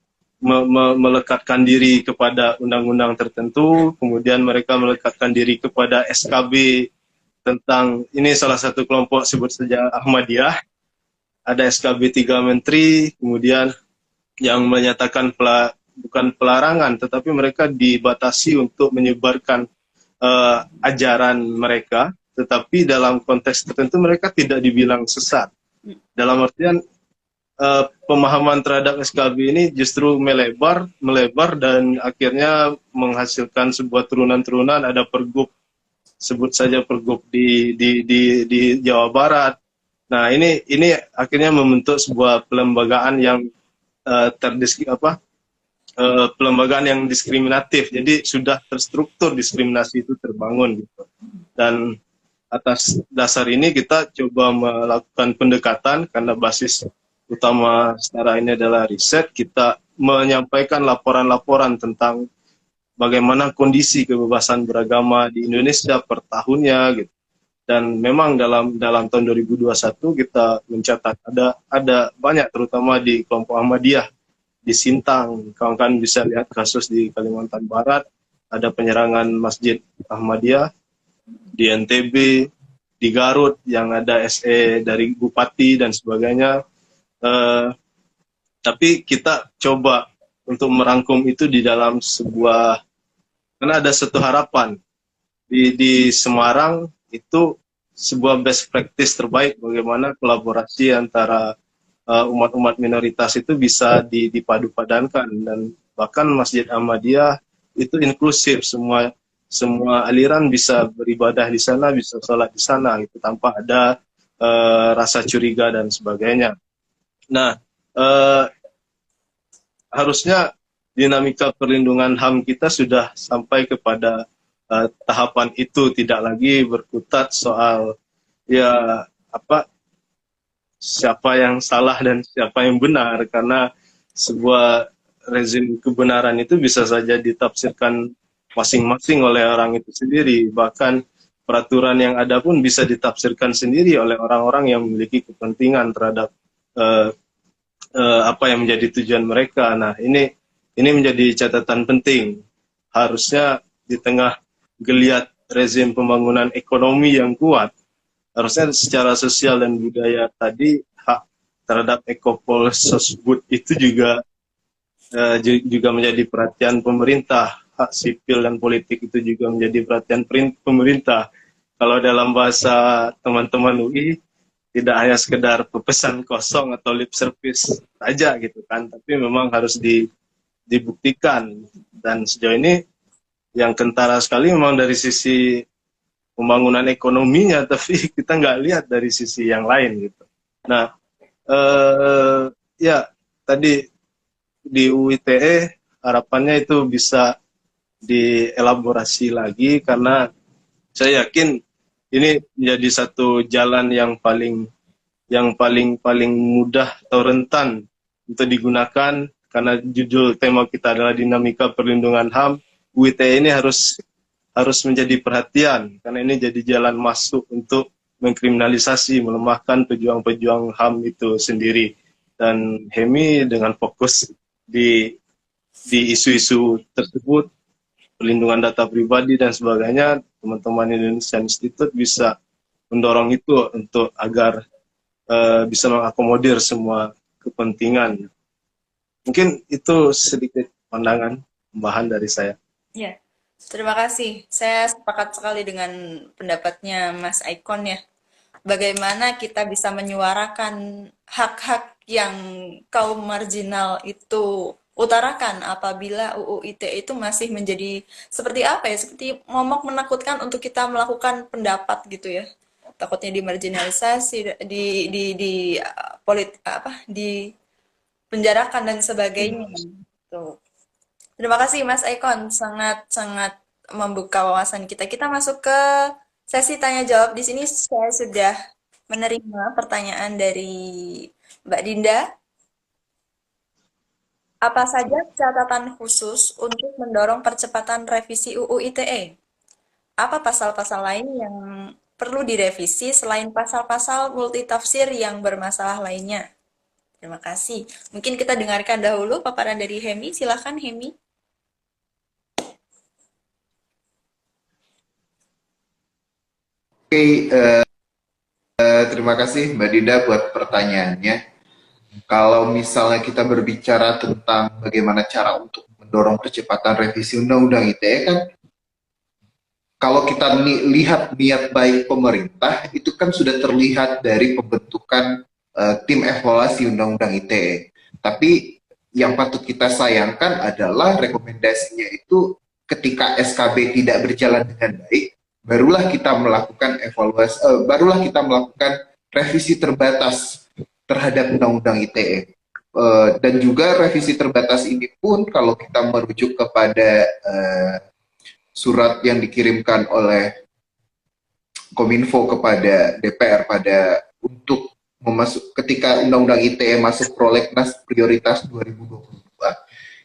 melekatkan diri kepada undang-undang tertentu, kemudian mereka melekatkan diri kepada SKB tentang, ini salah satu kelompok sebut saja Ahmadiyah, ada SKB 3 Menteri, kemudian yang menyatakan bukan pelarangan, tetapi mereka dibatasi untuk menyebarkan ajaran mereka, tetapi dalam konteks tertentu mereka tidak dibilang sesat. Dalam artian pemahaman terhadap SKB ini justru melebar dan akhirnya menghasilkan sebuah turunan-turunan. Ada pergub, sebut saja pergub di Jawa Barat. Nah, ini akhirnya membentuk sebuah pelembagaan yang pelembagaan yang diskriminatif. Jadi sudah terstruktur diskriminasi itu terbangun gitu. Dan atas dasar ini kita coba melakukan pendekatan, karena basis utama Setara ini adalah riset. Kita menyampaikan laporan-laporan tentang bagaimana kondisi kebebasan beragama di Indonesia per tahunnya gitu. Dan memang dalam tahun 2021 kita mencatat ada banyak, terutama di kelompok Ahmadiyah di Sintang. Kawan-kawan bisa lihat kasus di Kalimantan Barat, ada penyerangan Masjid Ahmadiyah. Di NTB, di Garut yang ada SE dari Bupati dan sebagainya. Tapi kita coba untuk merangkum itu di dalam sebuah, karena ada satu harapan di Semarang itu, sebuah best practice terbaik bagaimana kolaborasi antara umat-umat minoritas itu bisa dipadu-padankan, dan bahkan Masjid Ahmadiyah itu inklusif, semua aliran bisa beribadah di sana, bisa sholat di sana gitu, tanpa ada rasa curiga dan sebagainya. Nah, harusnya dinamika perlindungan HAM kita sudah sampai kepada tahapan itu, tidak lagi berkutat soal siapa yang salah dan siapa yang benar, karena sebuah rezim kebenaran itu bisa saja ditafsirkan masing-masing oleh orang itu sendiri. Bahkan peraturan yang ada pun bisa ditafsirkan sendiri oleh orang-orang yang memiliki kepentingan terhadap apa yang menjadi tujuan mereka. Nah, ini menjadi catatan penting. Harusnya di tengah geliat rezim pembangunan ekonomi yang kuat, harusnya secara sosial dan budaya tadi, hak terhadap ekopol sosbud itu juga menjadi perhatian pemerintah. Hak sipil dan politik itu juga menjadi perhatian pemerintah. Kalau dalam bahasa teman-teman UI, tidak hanya sekedar pepesan kosong atau lip service saja gitu kan, tapi memang harus dibuktikan. Dan sejauh ini yang kentara sekali memang dari sisi pembangunan ekonominya, tapi kita nggak lihat dari sisi yang lain gitu. Nah, ya tadi di UITE harapannya itu bisa dielaborasi lagi, karena saya yakin ini menjadi satu jalan yang paling mudah atau rentan untuk digunakan, karena judul tema kita adalah dinamika perlindungan HAM. UITE ini harus menjadi perhatian, karena ini jadi jalan masuk untuk mengkriminalisasi, melemahkan pejuang-pejuang HAM itu sendiri. Dan HEMI dengan fokus di isu-isu tersebut, perlindungan data pribadi dan sebagainya, teman-teman Indonesia Institute bisa mendorong itu untuk agar bisa mengakomodir semua kepentingan. Mungkin itu sedikit pandangan tambahan dari saya. Ya, terima kasih. Saya sepakat sekali dengan pendapatnya Mas Aikon ya. Bagaimana kita bisa menyuarakan hak-hak yang kaum marginal itu utarakan apabila UU ITE itu masih menjadi seperti apa ya? Seperti momok menakutkan untuk kita melakukan pendapat gitu ya. Takutnya dimarginalisasi, di penjarakan dan sebagainya. Tuh. Terima kasih Mas Aikon, sangat-sangat membuka wawasan kita. Kita masuk ke sesi tanya jawab. Di sini saya sudah menerima pertanyaan dari Mbak Dinda. Apa saja catatan khusus untuk mendorong percepatan revisi UU ITE? Apa pasal-pasal lain yang perlu direvisi selain pasal-pasal multitafsir yang bermasalah lainnya? Terima kasih. Mungkin kita dengarkan dahulu paparan dari Hemi. Silakan Hemi. Oke, terima kasih Mbak Dinda buat pertanyaannya. Kalau misalnya kita berbicara tentang bagaimana cara untuk mendorong percepatan revisi Undang-Undang ITE, kan kalau kita lihat niat baik pemerintah, itu kan sudah terlihat dari pembentukan tim evaluasi Undang-Undang ITE. Tapi yang patut kita sayangkan adalah rekomendasinya itu ketika SKB tidak berjalan dengan baik, barulah kita melakukan evaluasi, barulah kita melakukan revisi terbatas terhadap Undang-Undang ITE. Dan juga revisi terbatas ini pun kalau kita merujuk kepada surat yang dikirimkan oleh Kominfo kepada DPR untuk ketika Undang-Undang ITE masuk prolegnas prioritas 2022,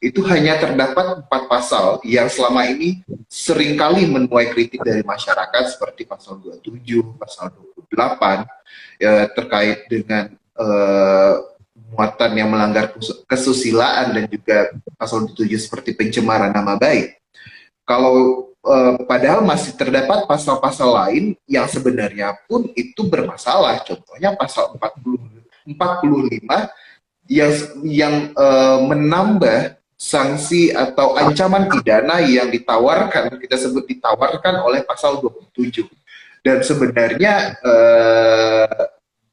itu hanya terdapat 4 pasal yang selama ini seringkali menuai kritik dari masyarakat, seperti pasal 27, pasal 28, terkait dengan muatan yang melanggar kesusilaan, dan juga pasal 27 seperti pencemaran nama baik. Kalau padahal masih terdapat pasal-pasal lain yang sebenarnya pun itu bermasalah. Contohnya pasal 45 yang menambah sanksi atau ancaman pidana yang ditawarkan, kita sebut ditawarkan oleh pasal 27. Dan sebenarnya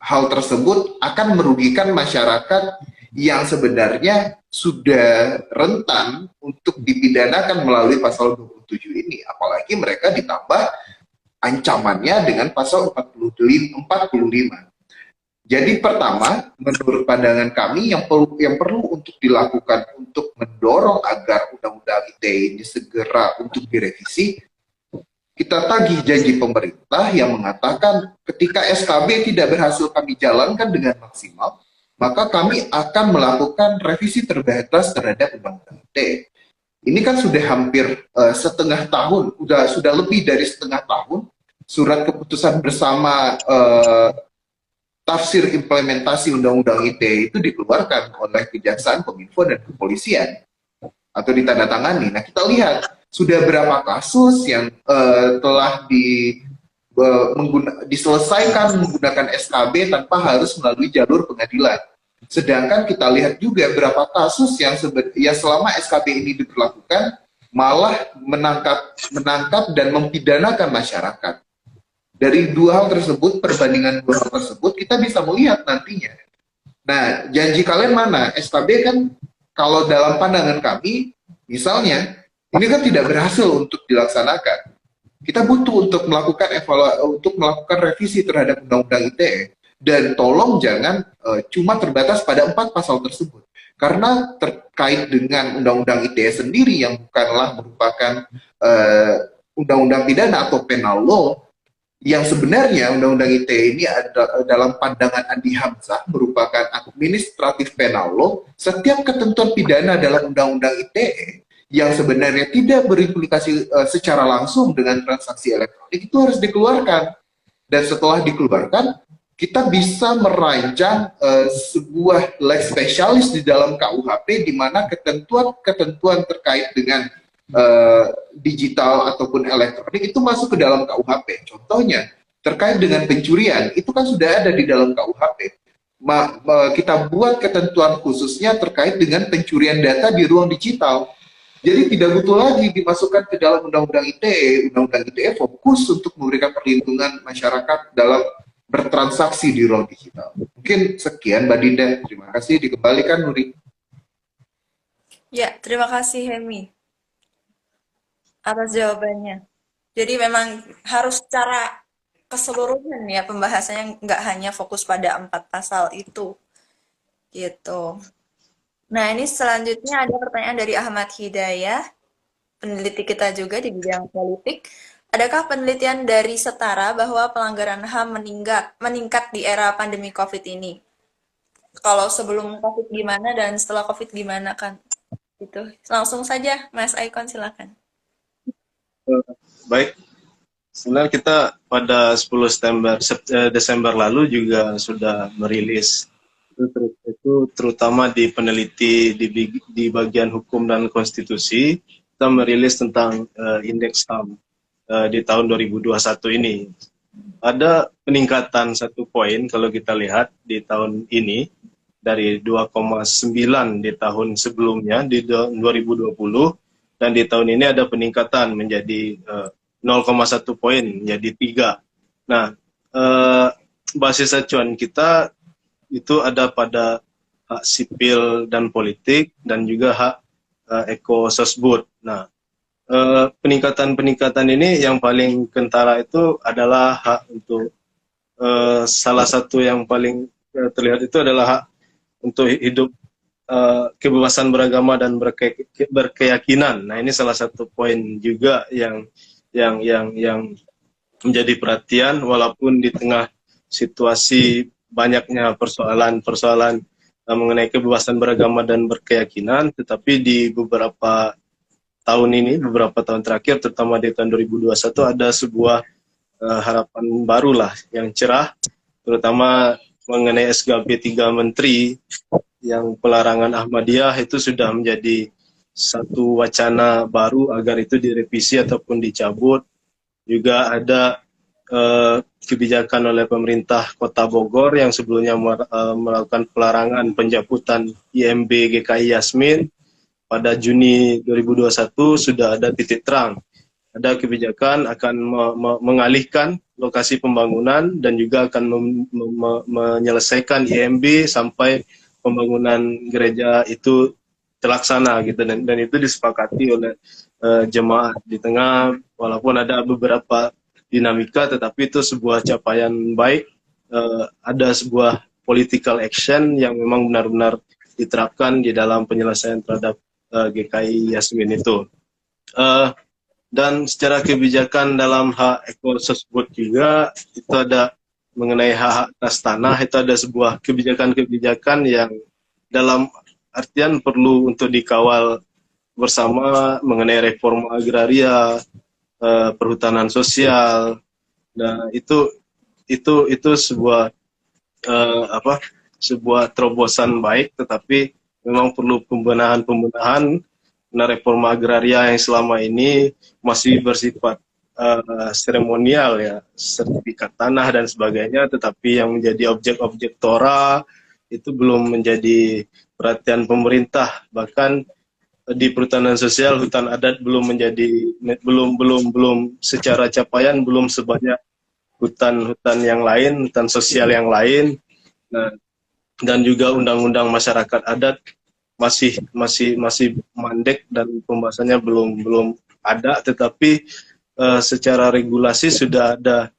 hal tersebut akan merugikan masyarakat yang sebenarnya sudah rentan untuk dipidanakan melalui pasal 27 ini. Apalagi mereka ditambah ancamannya dengan pasal 45. Jadi pertama, menurut pandangan kami yang perlu untuk dilakukan untuk mendorong agar Undang-Undang ITE ini segera untuk direvisi, kita tagih janji pemerintah yang mengatakan ketika SKB tidak berhasil kami jalankan dengan maksimal, maka kami akan melakukan revisi terbatas terhadap Undang-Undang ITE. Ini kan sudah hampir setengah tahun, sudah lebih dari setengah tahun, surat keputusan bersama tafsir implementasi Undang-Undang ITE itu dikeluarkan oleh Kejaksaan, Kominfo, dan Kepolisian atau ditandatangani. Nah, kita lihat sudah berapa kasus yang telah diselesaikan menggunakan SKB tanpa harus melalui jalur pengadilan. Sedangkan kita lihat juga berapa kasus yang selama SKB ini diberlakukan malah menangkap dan mempidanakan masyarakat. Dari dua hal tersebut, perbandingan dua hal tersebut, kita bisa melihat nantinya. Nah, janji kalian mana? SKB kan kalau dalam pandangan kami, misalnya, ini kan tidak berhasil untuk dilaksanakan. Kita butuh untuk melakukan untuk melakukan revisi terhadap Undang-Undang ITE, dan tolong jangan cuma terbatas pada 4 pasal tersebut. Karena terkait dengan Undang-Undang ITE sendiri yang bukanlah merupakan undang-undang pidana atau penal law, yang sebenarnya Undang-Undang ITE ini ada, dalam pandangan Andi Hamzah, merupakan administratif penal law. Setiap ketentuan pidana dalam Undang-Undang ITE yang sebenarnya tidak berimplikasi secara langsung dengan transaksi elektronik itu harus dikeluarkan. Dan setelah dikeluarkan, kita bisa merancang sebuah lex spesialis di dalam KUHP, di mana ketentuan-ketentuan terkait dengan digital ataupun elektronik itu masuk ke dalam KUHP. Contohnya, terkait dengan pencurian, itu kan sudah ada di dalam KUHP. Kita buat ketentuan khususnya terkait dengan pencurian data di ruang digital. Jadi tidak butuh lagi dimasukkan ke dalam Undang-Undang ITE. Undang-Undang ITE fokus untuk memberikan perlindungan masyarakat dalam bertransaksi di ruang digital. Mungkin sekian Mbak Dinda. Terima kasih. Dikembalikan Nuri. Ya, terima kasih Hemi atas jawabannya. Jadi memang harus secara keseluruhan ya pembahasannya, nggak hanya fokus pada 4 pasal itu. Gitu. Nah, ini selanjutnya ada pertanyaan dari Ahmad Hidayah, peneliti kita juga di bidang politik. Adakah penelitian dari Setara bahwa pelanggaran HAM meningkat di era pandemi COVID ini? Kalau sebelum COVID gimana dan setelah COVID gimana kan? Gitu. Langsung saja, Mas Aikon silakan. Baik, sebenarnya kita pada 10 Desember lalu juga sudah merilis itu terutama di peneliti di bagian hukum dan konstitusi, kita merilis tentang indeks HAM di tahun 2021 ini. Ada peningkatan 1 poin kalau kita lihat di tahun ini dari 2,9 di tahun sebelumnya di 2020, dan di tahun ini ada peningkatan menjadi 0,1 poin menjadi 3. Nah, basis acuan kita itu ada pada hak sipil dan politik dan juga hak ekososbud. Nah, peningkatan-peningkatan ini yang paling kentara itu adalah hak untuk salah satu yang paling terlihat itu adalah hak untuk hidup, kebebasan beragama dan berkeyakinan. Nah, ini salah satu poin juga yang menjadi perhatian, walaupun di tengah situasi banyaknya persoalan mengenai kebebasan beragama dan berkeyakinan, tetapi di beberapa tahun terakhir, terutama di tahun 2021, ada sebuah harapan barulah yang cerah, terutama mengenai SKP 3 Menteri yang pelarangan Ahmadiyah itu sudah menjadi satu wacana baru agar itu direvisi ataupun dicabut. Juga ada kebijakan oleh pemerintah Kota Bogor yang sebelumnya melakukan pelarangan pencabutan IMB GKI Yasmin. Pada Juni 2021 sudah ada titik terang. Ada kebijakan akan mengalihkan lokasi pembangunan dan juga akan menyelesaikan IMB sampai pembangunan gereja itu terlaksana gitu, dan itu disepakati oleh jemaat di tengah, walaupun ada beberapa dinamika, tetapi itu sebuah capaian baik. Ada sebuah political action yang memang benar-benar diterapkan di dalam penyelesaian terhadap GKI Yasmin itu. Dan secara kebijakan dalam hak ekososbud juga itu ada mengenai hak atas tanah, itu ada sebuah kebijakan-kebijakan yang dalam artian perlu untuk dikawal bersama mengenai reforma agraria, perhutanan sosial. Nah, itu sebuah sebuah terobosan baik, tetapi memang perlu pembenahan. Nah, reforma agraria yang selama ini masih bersifat seremonial ya, sertifikat tanah dan sebagainya, tetapi yang menjadi objek-objek Tora itu belum menjadi perhatian pemerintah. Bahkan di perhutanan sosial, hutan adat belum secara capaian belum sebanyak hutan-hutan yang lain, hutan sosial yang lain. Nah, dan juga undang-undang masyarakat adat masih mandek dan pembahasannya belum ada, tetapi secara regulasi sudah ada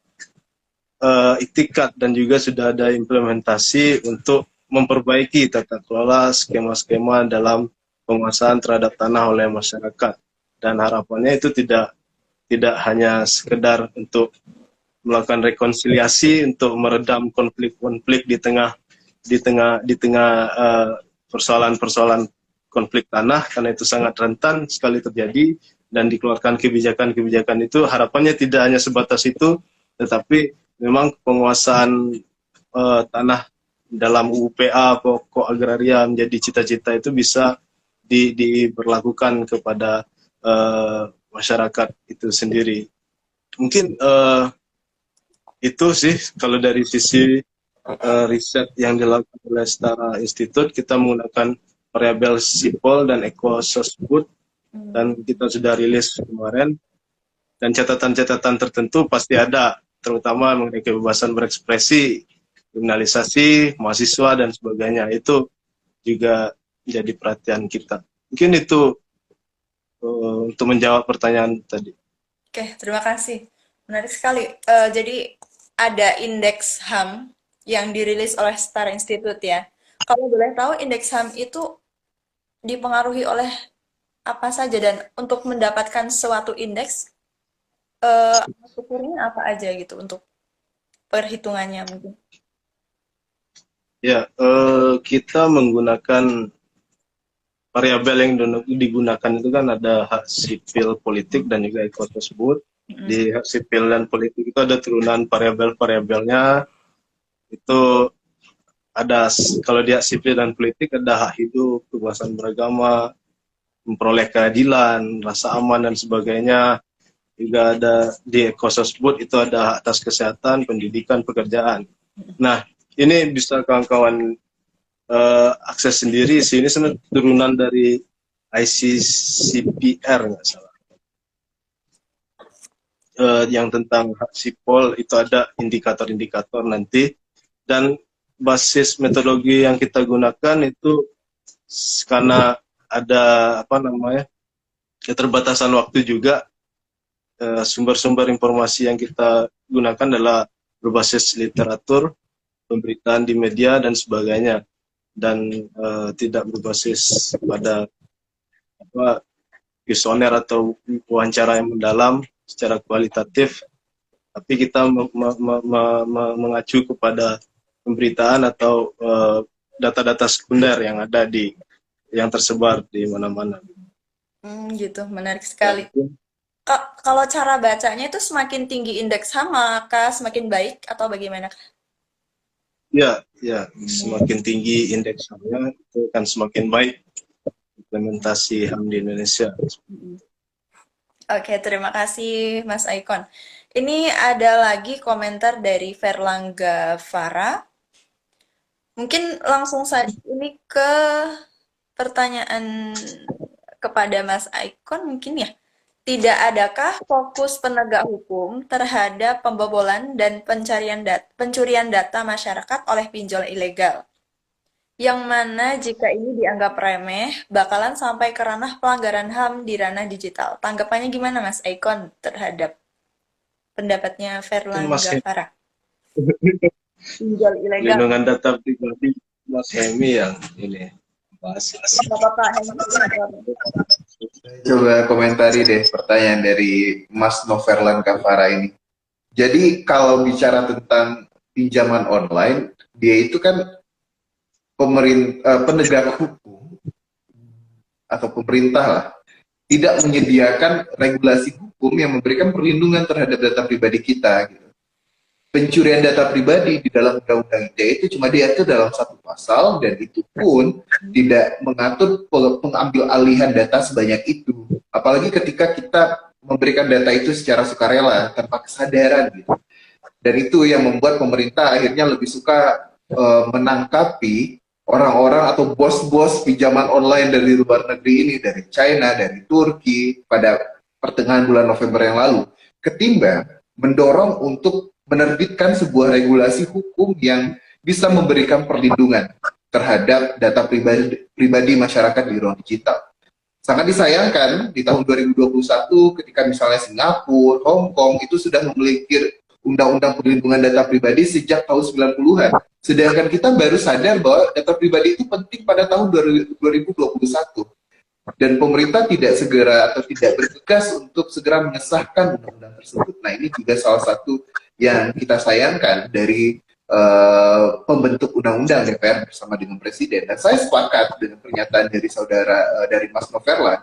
itikat dan juga sudah ada implementasi untuk memperbaiki tata kelola skema-skema dalam penguasaan terhadap tanah oleh masyarakat. Dan harapannya itu tidak hanya sekedar untuk melakukan rekonsiliasi untuk meredam konflik-konflik di tengah persoalan-persoalan konflik tanah, karena itu sangat rentan sekali terjadi, dan dikeluarkan kebijakan-kebijakan itu harapannya tidak hanya sebatas itu, tetapi memang penguasaan tanah dalam UPA pokok agraria menjadi cita-cita itu bisa diberlakukan kepada masyarakat itu sendiri. Mungkin itu sih kalau dari sisi riset yang dilakukan oleh Setara Institute. Kita menggunakan variabel sipol dan ekososbud, dan kita sudah rilis kemarin, dan catatan-catatan tertentu pasti ada, terutama mengenai kebebasan berekspresi, kriminalisasi mahasiswa dan sebagainya. Itu juga menjadi perhatian kita. Mungkin itu untuk menjawab pertanyaan tadi. Oke, terima kasih. Menarik sekali. Jadi ada indeks HAM yang dirilis oleh Setara Institute ya. Kalau boleh tahu indeks HAM itu dipengaruhi oleh apa saja, dan untuk mendapatkan suatu indeks ukurnya apa aja gitu untuk perhitungannya mungkin? Ya, kita menggunakan variabel yang digunakan itu kan ada hak sipil politik dan juga ekososbud. Di hak sipil dan politik itu ada turunan variabel-variabelnya. Itu ada, kalau di hak sipil dan politik ada hak hidup, kebebasan beragama, memperoleh keadilan, rasa aman dan sebagainya. Juga ada di ekososbud itu ada hak atas kesehatan, pendidikan, pekerjaan. Nah, ini bisa kawan-kawan akses sendiri sih. Ini sebenarnya turunan dari ICCPR nggak salah. Yang tentang hak sipol itu ada indikator-indikator nanti, dan basis metodologi yang kita gunakan itu karena ada keterbatasan waktu juga, sumber-sumber informasi yang kita gunakan adalah berbasis literatur, pemberitaan di media dan sebagainya, dan tidak berbasis pada kuesioner atau wawancara yang mendalam secara kualitatif, tapi kita mengacu kepada pemberitaan atau data-data sekunder yang ada yang tersebar di mana-mana. Gitu, menarik sekali. Kalau cara bacanya itu semakin tinggi indeks HAM maka semakin baik atau bagaimana? Ya, semakin tinggi indeks HAM-nya itu akan semakin baik implementasi HAM di Indonesia. Oke, terima kasih Mas Aikon. Ini ada lagi komentar dari Verlangga Farah. Mungkin langsung saja ini ke pertanyaan kepada Mas Aikon mungkin ya. Tidak adakah fokus penegak hukum terhadap pembobolan dan pencurian data masyarakat oleh pinjol ilegal? Yang mana jika ini dianggap remeh, bakalan sampai ke ranah pelanggaran HAM di ranah digital. Tanggapannya gimana Mas Aikon terhadap pendapatnya Verlangga Farah? Pinjol ilegal. Perlindungan data pribadi Mas Hemi yang ini bahas. Coba komentari deh pertanyaan dari Mas Noverlan Kavara ini. Jadi kalau bicara tentang pinjaman online, dia itu kan penegak hukum atau pemerintah lah, tidak menyediakan regulasi hukum yang memberikan perlindungan terhadap data pribadi kita. Gitu. Pencurian data pribadi di dalam Undang-Undang ITE itu cuma diatur dalam satu pasal, dan itu pun tidak mengatur pengambil alihan data sebanyak itu. Apalagi ketika kita memberikan data itu secara sukarela tanpa kesadaran gitu. Dan itu yang membuat pemerintah akhirnya lebih suka menangkapi orang-orang atau bos-bos pinjaman online dari luar negeri ini, dari China, dari Turki pada pertengahan bulan November yang lalu, ketimbang mendorong untuk menerbitkan sebuah regulasi hukum yang bisa memberikan perlindungan terhadap data pribadi masyarakat di ruang digital. Sangat disayangkan di tahun 2021 ketika misalnya Singapura, Hong Kong itu sudah memiliki undang-undang perlindungan data pribadi sejak tahun 90-an. Sedangkan kita baru sadar bahwa data pribadi itu penting pada tahun 2021. Dan pemerintah tidak segera atau tidak bergegas untuk segera mengesahkan undang-undang tersebut. Nah, ini juga salah satu yang kita sayangkan dari pembentuk undang-undang DPR bersama dengan Presiden. Dan saya sepakat dengan pernyataan dari saudara dari Mas Noverlan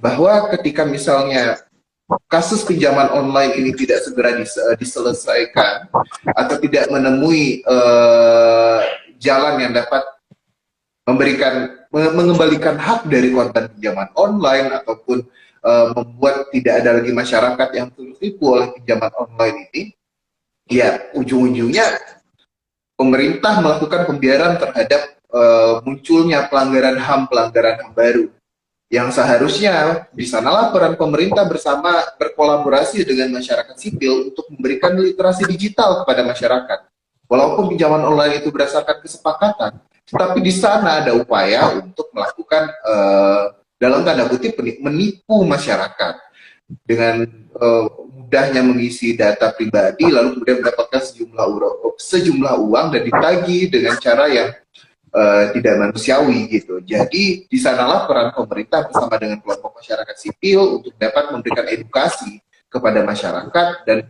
bahwa ketika misalnya kasus pinjaman online ini tidak segera diselesaikan atau tidak menemui jalan yang dapat mengembalikan hak dari konten pinjaman online ataupun membuat tidak ada lagi masyarakat yang tertipu oleh pinjaman online ini, ya ujung-ujungnya pemerintah melakukan pembiaran terhadap munculnya pelanggaran HAM baru yang seharusnya di sanalah peran pemerintah bersama berkolaborasi dengan masyarakat sipil untuk memberikan literasi digital kepada masyarakat. Walaupun pinjaman online itu berdasarkan kesepakatan, tetapi di sana ada upaya untuk melakukan dalam tanda kutip menipu masyarakat dengan mudahnya mengisi data pribadi lalu kemudian mendapatkan sejumlah uang dan ditagih dengan cara yang tidak manusiawi gitu. Jadi di sanalah peran pemerintah bersama dengan kelompok masyarakat sipil untuk dapat memberikan edukasi kepada masyarakat dan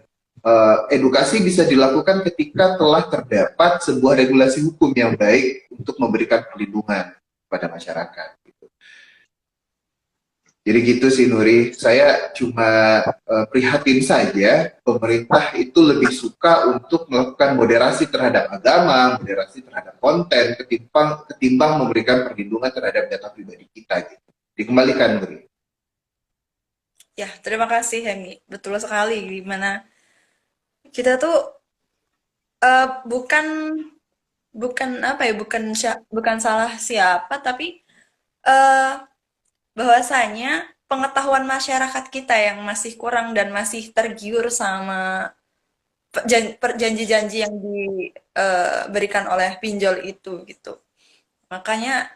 edukasi bisa dilakukan ketika telah terdapat sebuah regulasi hukum yang baik untuk memberikan perlindungan kepada masyarakat. Jadi gitu sih Nuri, saya cuma prihatin saja pemerintah itu lebih suka untuk melakukan moderasi terhadap agama, moderasi terhadap konten, ketimbang memberikan perlindungan terhadap data pribadi kita. Gitu. Dikembalikan Nuri. Ya, terima kasih Hemi. Betul sekali, gimana kita tuh bukan bukan salah siapa, tapi bahwasanya pengetahuan masyarakat kita yang masih kurang dan masih tergiur sama janji-janji yang diberikan oleh pinjol itu gitu. Makanya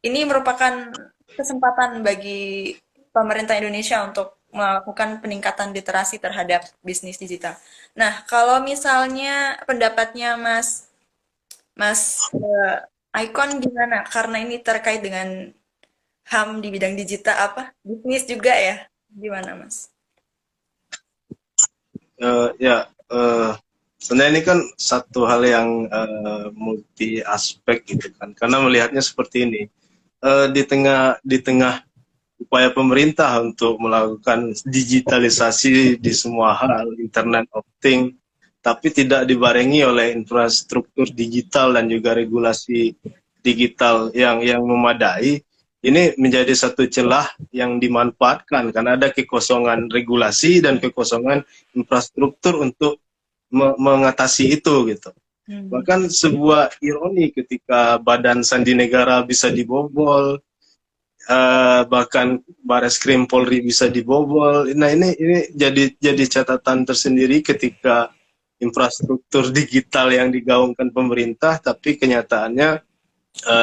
ini merupakan kesempatan bagi pemerintah Indonesia untuk melakukan peningkatan literasi terhadap bisnis digital. Nah, kalau misalnya pendapatnya Mas Icon gimana? Karena ini terkait dengan HAM di bidang digital bisnis juga ya, gimana Mas? Sebenarnya ini kan satu hal yang multi aspek gitu kan, karena melihatnya seperti ini, di tengah upaya pemerintah untuk melakukan digitalisasi di semua hal, Internet of Things, tapi tidak dibarengi oleh infrastruktur digital dan juga regulasi digital yang memadai. Ini menjadi satu celah yang dimanfaatkan karena ada kekosongan regulasi dan kekosongan infrastruktur untuk mengatasi itu gitu. Bahkan sebuah ironi ketika Badan Sandi Negara bisa dibobol, bahkan Bareskrim Polri bisa dibobol. Nah ini jadi catatan tersendiri ketika infrastruktur digital yang digaungkan pemerintah, tapi kenyataannya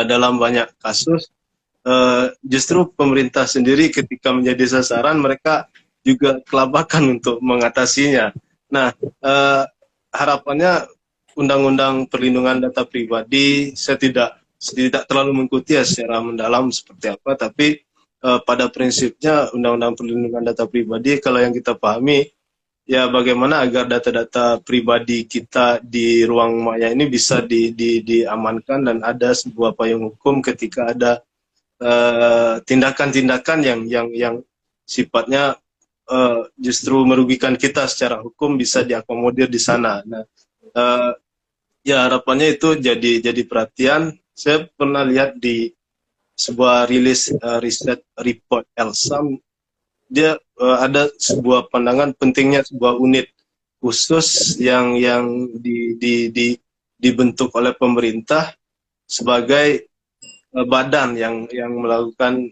dalam banyak kasus justru pemerintah sendiri ketika menjadi sasaran mereka juga kelabakan untuk mengatasinya. Nah, harapannya undang-undang perlindungan data pribadi saya tidak terlalu mengikuti ya secara mendalam seperti apa, tapi pada prinsipnya undang-undang perlindungan data pribadi kalau yang kita pahami ya bagaimana agar data-data pribadi kita di ruang maya ini bisa diamankan dan ada sebuah payung hukum ketika ada tindakan-tindakan yang sifatnya justru merugikan kita secara hukum bisa diakomodir di sana. Nah, ya harapannya itu jadi perhatian. Saya pernah lihat di sebuah rilis riset report Elsam, dia ada sebuah pandangan pentingnya sebuah unit khusus yang dibentuk oleh pemerintah sebagai badan yang melakukan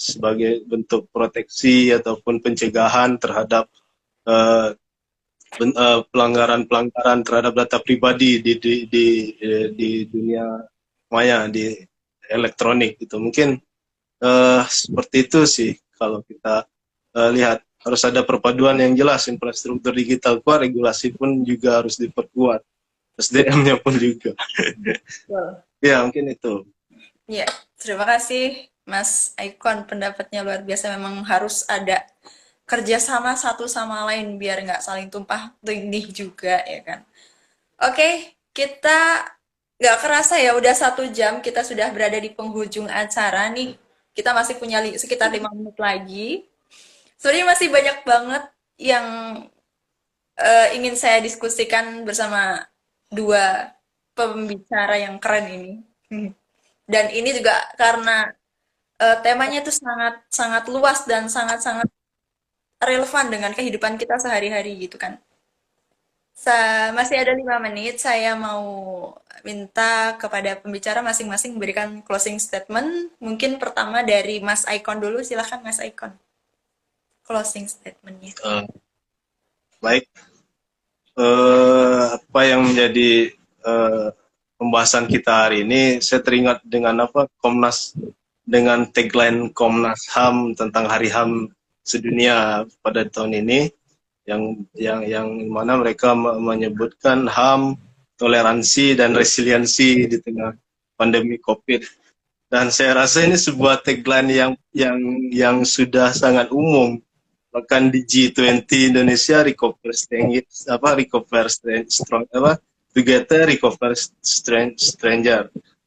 sebagai bentuk proteksi ataupun pencegahan terhadap pelanggaran terhadap data pribadi di dunia maya, di elektronik gitu. Mungkin seperti itu sih kalau kita lihat. Harus ada perpaduan yang jelas, infrastruktur digital kuat, regulasi pun juga harus diperkuat, SDM-nya pun juga. Betul. Ya, mungkin itu. Ya, terima kasih Mas Aikon, pendapatnya luar biasa. Memang harus ada kerjasama satu sama lain biar nggak saling tumpah tindih juga ya kan. Oke, kita nggak kerasa ya udah 1 jam kita sudah berada di penghujung acara nih. Kita masih punya sekitar 5 menit lagi. Sebenarnya masih banyak banget yang ingin saya diskusikan bersama dua pembicara yang keren ini. Dan ini juga karena temanya itu sangat sangat luas dan sangat sangat relevan dengan kehidupan kita sehari-hari gitu kan. Masih ada 5 menit, saya mau minta kepada pembicara masing-masing memberikan closing statement. Mungkin pertama dari Mas Aikon dulu, silahkan Mas Aikon. Closing statementnya. Baik, apa yang menjadi pembahasan kita hari ini, saya teringat dengan dengan tagline Komnas HAM tentang Hari HAM sedunia pada tahun ini, yang mana mereka menyebutkan HAM, toleransi dan resiliensi di tengah pandemi COVID. Dan saya rasa ini sebuah tagline yang sudah sangat umum. Bahkan di G20 Indonesia recover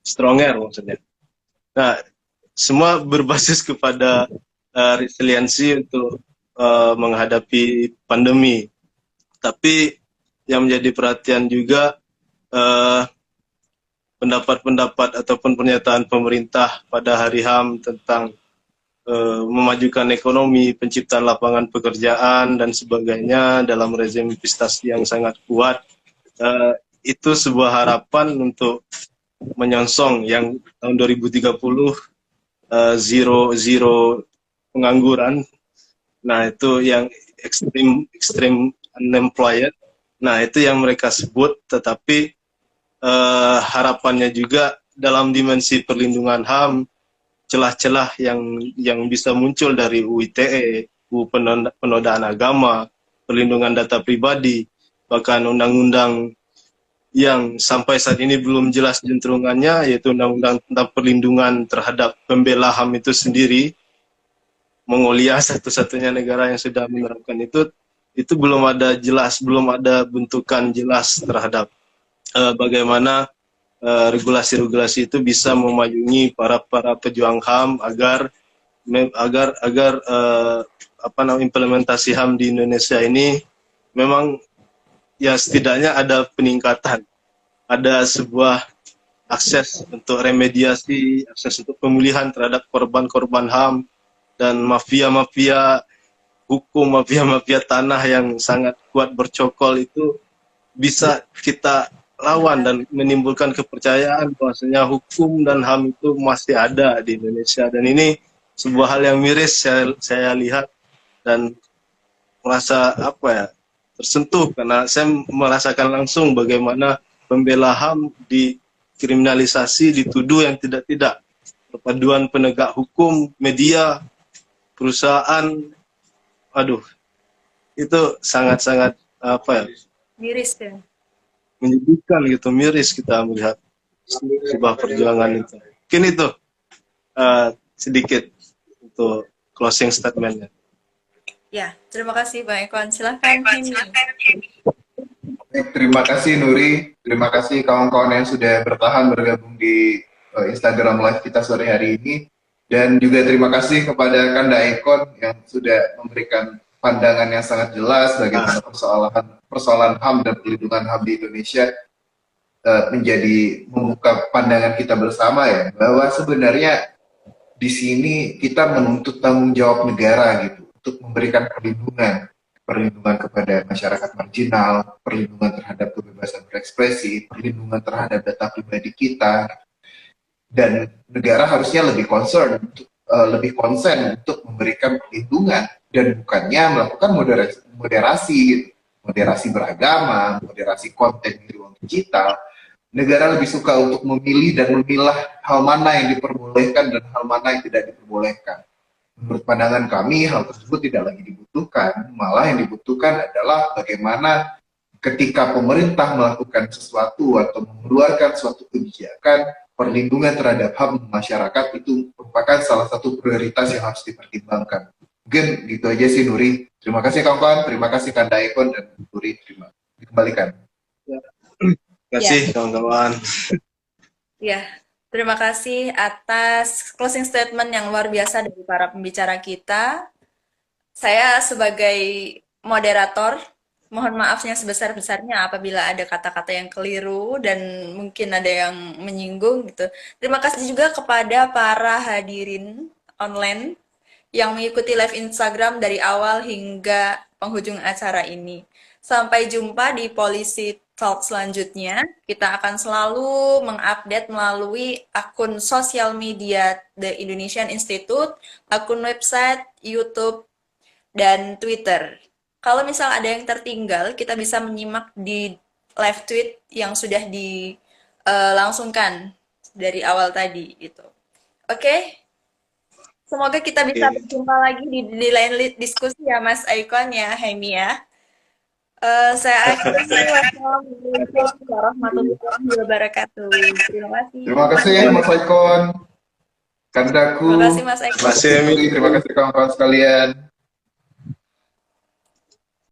stronger maksudnya. Nah, semua berbasis kepada resiliensi untuk menghadapi pandemi. Tapi yang menjadi perhatian juga pendapat-pendapat ataupun pernyataan pemerintah pada Hari HAM tentang memajukan ekonomi, penciptaan lapangan pekerjaan dan sebagainya dalam rezim investasi yang sangat kuat. Itu sebuah harapan untuk menyongsong yang tahun 2030 zero pengangguran. Nah, itu yang extreme unemployed. Nah, itu yang mereka sebut, tetapi harapannya juga dalam dimensi perlindungan HAM, celah-celah yang bisa muncul dari UU ITE, UU penodaan agama, perlindungan data pribadi, bahkan undang-undang yang sampai saat ini belum jelas jentrungannya, yaitu undang-undang tentang perlindungan terhadap pembela HAM itu sendiri. Mongolia satu-satunya negara yang sudah menerapkan itu belum ada bentukan jelas terhadap bagaimana regulasi-regulasi itu bisa memayungi para pejuang HAM agar implementasi HAM di Indonesia ini memang ya setidaknya ada peningkatan, ada sebuah akses untuk remediasi, akses untuk pemulihan terhadap korban-korban HAM dan mafia-mafia hukum, mafia-mafia tanah yang sangat kuat bercokol itu bisa kita lawan dan menimbulkan kepercayaan bahwasanya hukum dan HAM itu masih ada di Indonesia. Dan ini sebuah hal yang miris saya lihat dan merasa tersentuh karena saya merasakan langsung bagaimana pembela HAM dikriminalisasi, dituduh yang tidak-tidak. Perpaduan penegak hukum, media, perusahaan, itu sangat-sangat Miris ya. menyedihkan gitu, miris kita melihat sebuah perjuangan itu. Mungkin itu sedikit untuk closing statementnya. Ya, terima kasih Bang Ekon. Silahkan Henny. Baik, terima kasih Nuri, terima kasih kawan-kawan yang sudah bertahan bergabung di Instagram Live kita sore hari ini, dan juga terima kasih kepada Kanda Ekon yang sudah memberikan pandangan yang sangat jelas bagaimana persoalan HAM dan perlindungan HAM di Indonesia menjadi membuka pandangan kita bersama ya, bahwa sebenarnya di sini kita menuntut tanggung jawab negara gitu untuk memberikan perlindungan kepada masyarakat marginal, perlindungan terhadap kebebasan berekspresi, perlindungan terhadap data pribadi kita, dan negara harusnya lebih lebih konsen untuk memberikan perlindungan dan bukannya melakukan moderasi beragama, moderasi konten di ruang digital, negara lebih suka untuk memilih dan memilah hal mana yang diperbolehkan dan hal mana yang tidak diperbolehkan. Menurut pandangan kami, hal tersebut tidak lagi dibutuhkan, malah yang dibutuhkan adalah bagaimana ketika pemerintah melakukan sesuatu atau mengeluarkan suatu kebijakan, perlindungan terhadap HAM masyarakat itu merupakan salah satu prioritas yang harus dipertimbangkan. Mungkin gitu aja sih, Nuri. Terima kasih kawan-kawan, terima kasih Kanda Icon dan Nuri. Dikembalikan. Terima kasih kawan-kawan. Ya, terima kasih atas closing statement yang luar biasa dari para pembicara kita. Saya sebagai moderator, mohon maafnya sebesar-besarnya apabila ada kata-kata yang keliru dan mungkin ada yang menyinggung gitu. Terima kasih juga kepada para hadirin online yang mengikuti live Instagram dari awal hingga penghujung acara ini. Sampai jumpa di Policy Talk selanjutnya. Kita akan selalu mengupdate melalui akun sosial media The Indonesian Institute, akun website, YouTube, dan Twitter. Kalau misal ada yang tertinggal, kita bisa menyimak di live tweet yang sudah dilangsungkan dari awal tadi gitu. Oke? Semoga kita bisa berjumpa lagi di lain diskusi ya Mas Icon ya, Hemi ya. Saya akhiri. Wassalamualaikum warahmatullahi wabarakatuh. Terima kasih. Terima kasih Mas Icon, Kandaku. Terima kasih Mas Icon. Terima kasih, Emi. Terima kasih kawan-kawan sekalian.